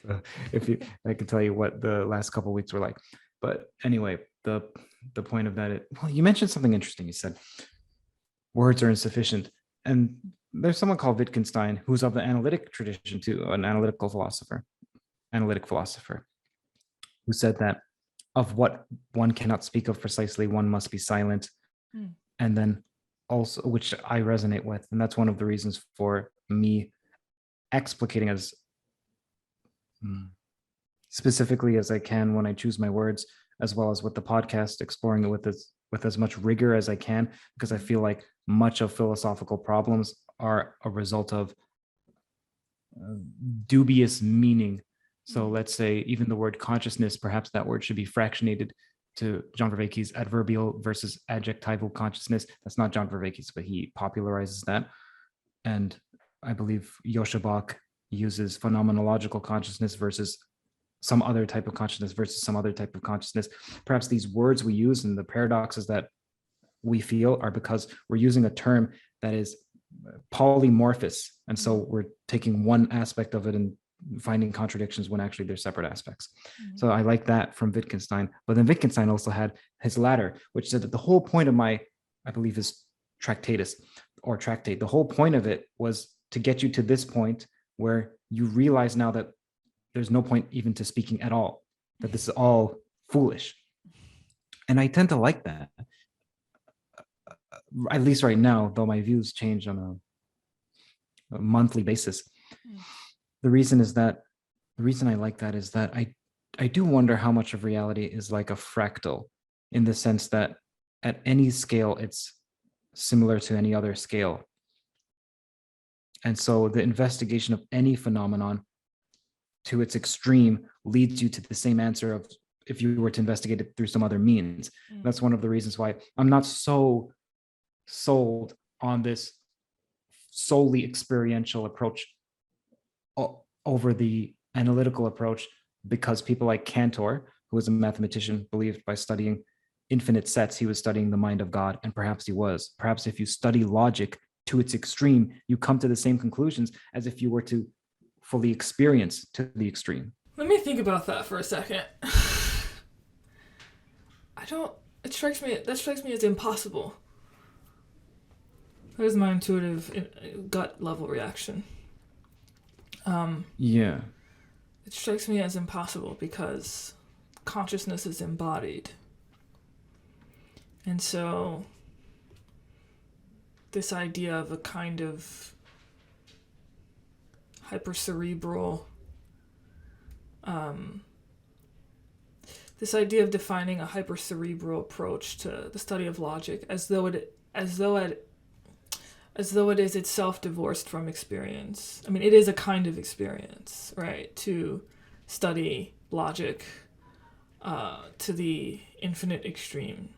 So I can tell you what the last couple of weeks were like. But anyway, the point of that, you mentioned something interesting. You said words are insufficient, and there's someone called Wittgenstein who's of the analytic tradition too, an analytic philosopher, who said that of what one cannot speak of precisely, one must be silent. And then also, which I resonate with, and that's one of the reasons for me explicating as specifically as I can when I choose my words, as well as with the podcast, exploring it with as much rigor as I can, because I feel like much of philosophical problems are a result of dubious meaning. So let's say even the word consciousness, perhaps that word should be fractionated to John Vervaeke's adverbial versus adjectival consciousness. That's not John Vervaeke's, but he popularizes that. And I believe Joscha Bach uses phenomenological consciousness versus some other type of consciousness versus some other type of consciousness. Perhaps these words we use and the paradoxes that we feel are because we're using a term that is polymorphous. And so we're taking one aspect of it and finding contradictions when actually they're separate aspects. So I like that from Wittgenstein. But then Wittgenstein also had his ladder, which said that the whole point of my, I believe, is tractatus or tractate. The whole point of it was to get you to this point where you realize now that there's no point even to speaking at all, that this is all foolish. And I tend to like that, at least right now, though my views change on a monthly basis. The reason I like that is that I do wonder how much of reality is like a fractal, in the sense that at any scale, it's similar to any other scale. And so the investigation of any phenomenon to its extreme leads you to the same answer of if you were to investigate it through some other means. That's one of the reasons why I'm not so sold on this solely experiential approach over the analytical approach, because people like Cantor, who was a mathematician, believed by studying infinite sets, he was studying the mind of God, and perhaps he was. Perhaps if you study logic to its extreme, you come to the same conclusions as if you were to fully experience to the extreme. Let me think about that for a second. That strikes me as impossible. That is my intuitive gut level reaction. Yeah. It strikes me as impossible because consciousness is embodied. And so this idea of a kind of hypercerebral, this idea of defining a hypercerebral approach to the study of logic as though it is itself divorced from experience. I mean, it is a kind of experience, right? To study logic to the infinite extreme.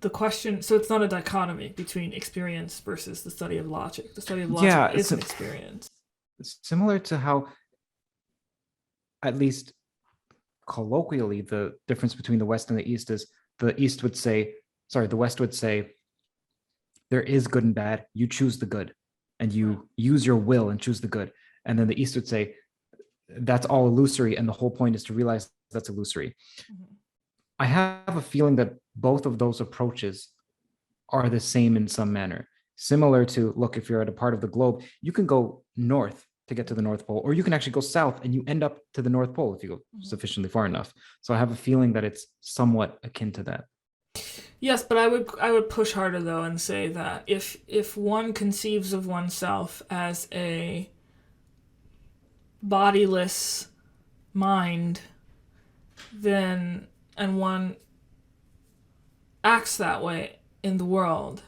The question, so it's not a dichotomy between experience versus the study of logic. The study of logic is an experience. It's similar to how, at least colloquially, the difference between the West and the East is the West would say, there is good and bad, you choose the good, and you use your will and choose the good. And then the East would say, that's all illusory, and the whole point is to realize that's illusory. Mm-hmm. I have a feeling that both of those approaches are the same in some manner. Similar to, look, if you're at a part of the globe, you can go north to get to the North Pole, or you can actually go south and you end up to the North Pole if you go sufficiently far enough. So I have a feeling that it's somewhat akin to that. Yes, but I would push harder though and say that if one conceives of oneself as a bodiless mind, then and one acts that way in the world,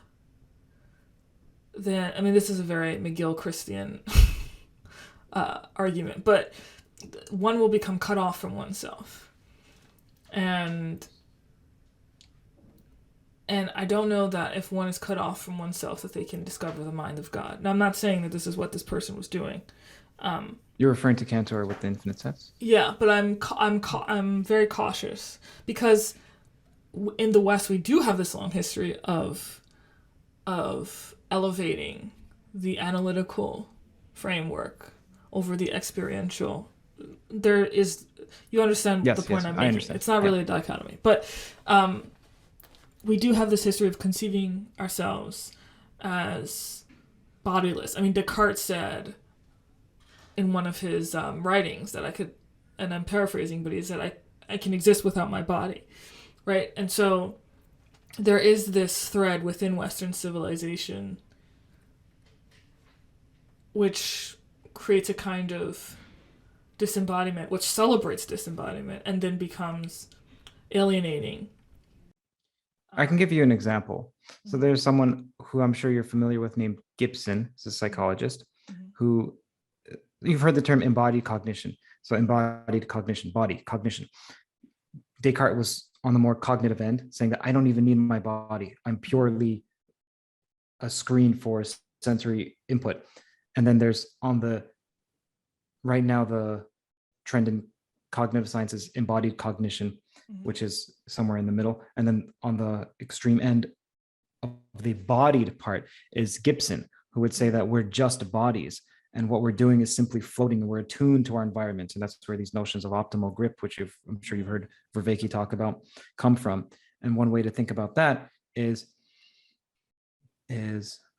then, I mean, this is a very McGill Christian argument, but one will become cut off from oneself. And I don't know that if one is cut off from oneself that they can discover the mind of God. Now, I'm not saying that this is what this person was doing. You're referring to Cantor with the infinite sets? Yeah, but I'm very cautious because in the West we do have this long history of elevating the analytical framework over the experiential. There is, you understand the point I'm making. It's not really a dichotomy, but we do have this history of conceiving ourselves as bodiless. I mean, Descartes said in one of his writings that I could, and I'm paraphrasing, but he said, I can exist without my body, right? And so there is this thread within Western civilization which creates a kind of disembodiment, which celebrates disembodiment and then becomes alienating. I can give you an example. So Mhm. there's someone who I'm sure you're familiar with named Gibson, he's a psychologist, Mhm. who you've heard the term embodied cognition. So embodied cognition, body cognition. Descartes was on the more cognitive end, saying that I don't even need my body. I'm purely a screen for sensory input. And then there's on the right now the trend in cognitive science is embodied cognition, Mhm. which is somewhere in the middle. And then on the extreme end of the bodied part is Gibson, who would say that we're just bodies. And what we're doing is simply floating, and we're attuned to our environment. And that's where these notions of optimal grip, which I'm sure you've heard Vervaeke talk about, come from. And one way to think about that is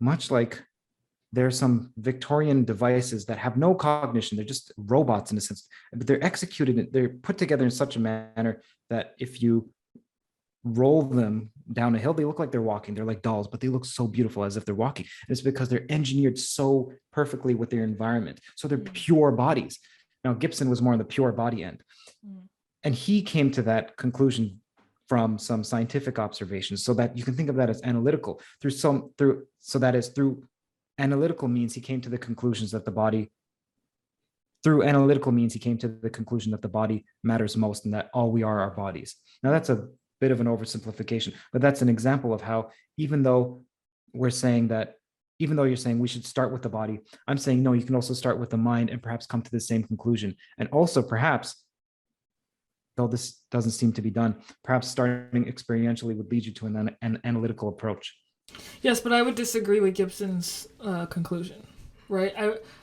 much like there are some Victorian devices that have no cognition. They're just robots in a sense, but they're executed, they're put together in such a manner that if you roll them down a hill, they look like they're walking. They're like dolls, but they look so beautiful as if they're walking. And it's because they're engineered so perfectly with their environment. So they're pure bodies. Now, Gibson was more on the pure body end. Mhm. And he came to that conclusion from some scientific observations, so that you can think of that as analytical through analytical means he came to the conclusions that the body through analytical means he came to the conclusion that the body matters most and that all we are bodies. Now that's a bit of an oversimplification, but that's an example of how even though we're saying that even though you're saying we should start with the body, I'm saying no, you can also start with the mind and perhaps come to the same conclusion. And also perhaps, though this doesn't seem to be done, perhaps starting experientially would lead you to an analytical approach. Yes, but I would disagree with Gibson's conclusion. Right?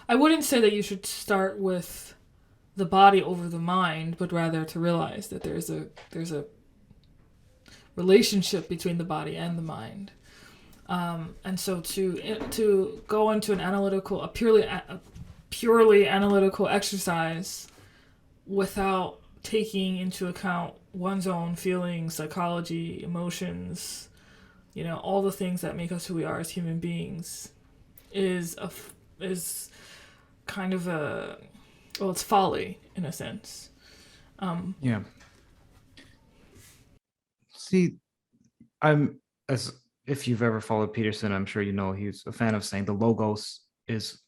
I wouldn't say that you should start with the body over the mind, but rather to realize that there's a relationship between the body and the mind. And so to go into an analytical, a purely analytical exercise without taking into account one's own feelings, psychology, emotions, all the things that make us who we are as human beings, is is kind of a well, it's folly in a sense. Yeah. See, I'm as if you've ever followed Peterson, I'm sure you know he's a fan of saying the logos is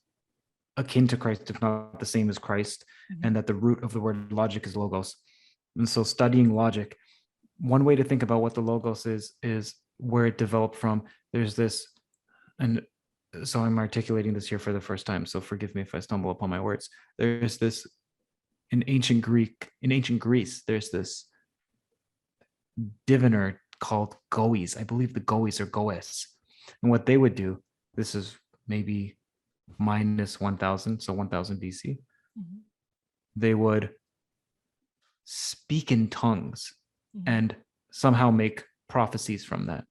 akin to Christ, if not the same as Christ, and that the root of the word logic is logos. And so studying logic, one way to think about what the logos is where it developed from. There's this, and so I'm articulating this here for the first time, so forgive me if I stumble upon my words. There's this in ancient Greece, there's this diviner called Goes. I believe the Goes or Goes. And what they would do, this is maybe minus 1000, so 1000 BC, Mm-hmm. they would speak in tongues Mm-hmm. and somehow make prophecies from that.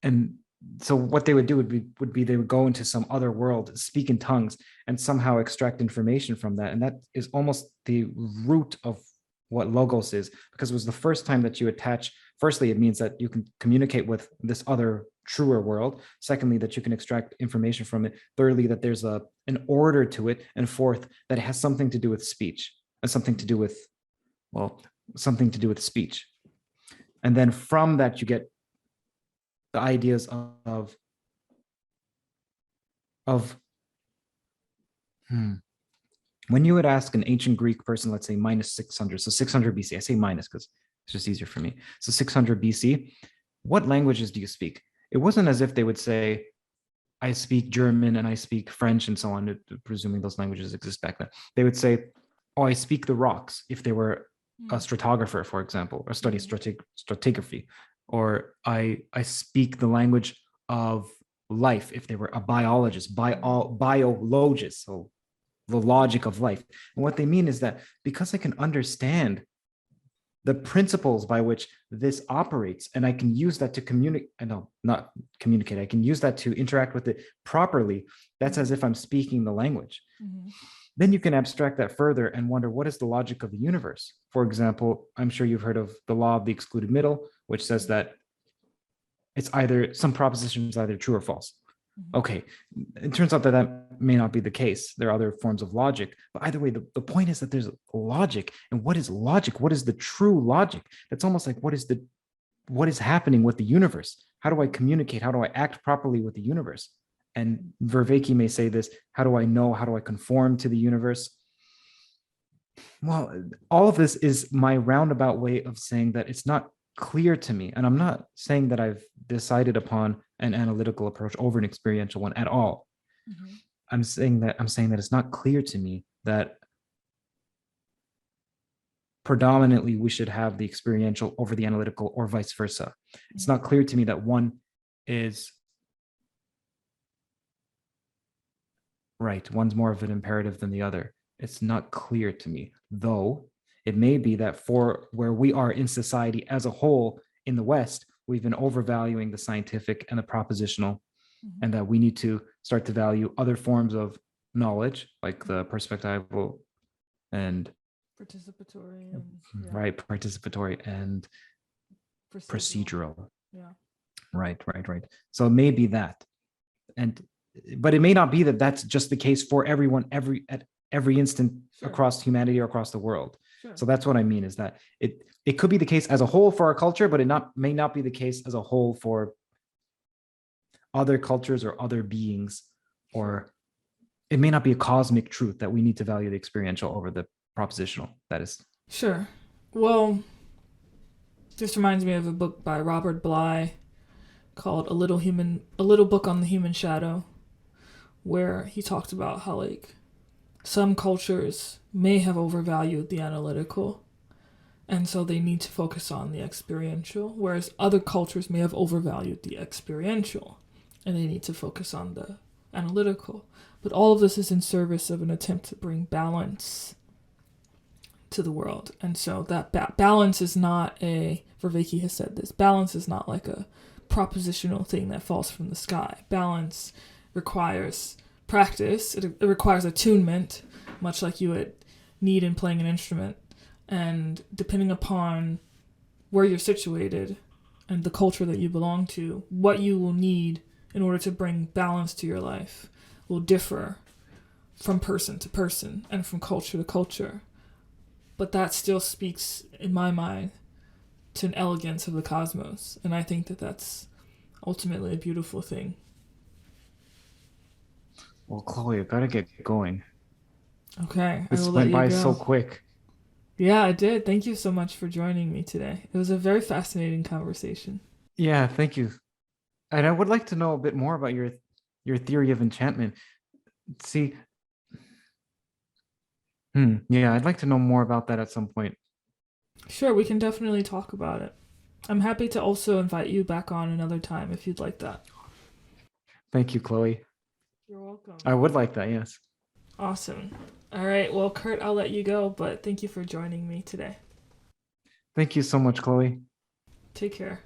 And so what they would do would be they would go into some other world, speak in tongues, and somehow extract information from that. And that is almost the root of what logos is, because it was the first time that you attach. Firstly, it means that you can communicate with this other truer world. Secondly, that you can extract information from it. Thirdly, that there's an order to it. And fourth, that it has something to do with speech and something to do with, well, something to do with speech. And then from that, you get the ideas of when you would ask an ancient Greek person, let's say minus 600, so 600 BC, I say minus because it's just easier for me. So 600 BC, what languages do you speak? It wasn't as if they would say, I speak German and I speak French and so on, presuming those languages exist back then. They would say, oh, I speak the rocks, if they were a stratigrapher, for example, or study stratigraphy. Or I speak the language of life, if they were a biologist, biologist, so the logic of life. And what they mean is that because I can understand the principles by which this operates, and I can use that to communicate, no, not communicate, I can use that to interact with it properly, that's as if I'm speaking the language. Mm-hmm. Then you can abstract that further and wonder, what is the logic of the universe? For example, I'm sure you've heard of the law of the excluded middle, which says that it's either some proposition is either true or false. Mhm. Okay, it turns out that that may not be the case. There are other forms of logic, but either way, the point is that there's logic. And what is logic? What is the true logic? That's almost like what is happening with the universe? How do I communicate? How do I act properly with the universe? And Vervaeke may say this: how do I know? How do I conform to the universe? Well, all of this is my roundabout way of saying that it's not clear to me. And I'm not saying that I've decided upon an analytical approach over an experiential one at all. Mhm. I'm saying that it's not clear to me that predominantly we should have the experiential over the analytical or vice versa. It's not clear to me that one is right, one's more of an imperative than the other. It's not clear to me, though it may be that for where we are in society as a whole in the West, we've been overvaluing the scientific and the propositional, Mhm. and that we need to start to value other forms of knowledge, like the perspectival and Participatory and yeah, right, participatory and procedural. procedural. Yeah. Right. So it may be that, and but it may not be that that's just the case for everyone at every instant Sure. across humanity or across the world. Sure. So that's what I mean, is that it could be the case as a whole for our culture, but it may not be the case as a whole for other cultures or other beings, or it may not be a cosmic truth that we need to value the experiential over the propositional. That is Sure. Well, this reminds me of a book by Robert Bly called A Little Book on the Human Shadow, where he talked about how like some cultures may have overvalued the analytical, and so they need to focus on the experiential, whereas other cultures may have overvalued the experiential and they need to focus on the analytical. But all of this is in service of an attempt to bring balance to the world. And so that balance is not Vervaeke has said this, balance is not like a propositional thing that falls from the sky. Balance requires practice, it requires attunement, much like you would need in playing an instrument. And depending upon where you're situated and the culture that you belong to, what you will need in order to bring balance to your life will differ from person to person and from culture to culture. But that still speaks, in my mind, to an elegance of the cosmos. And I think that that's ultimately a beautiful thing. well, Chloe, I gotta get going. Okay, I This will let went you by so go. quick. Yeah, I did. Thank you so much for joining me today. It was a very fascinating conversation. Yeah, thank you. And I would like to know a bit more about your theory of enchantment. See, yeah, I'd like to know more about that at some point. Sure, we can definitely talk about it. I'm happy to also invite you back on another time if you'd like that. Thank you, Chloe. You're welcome. I would like that, yes. Awesome. All right, well, Curt, I'll let you go, but thank you for joining me today. Thank you so much, Chloe. Take care.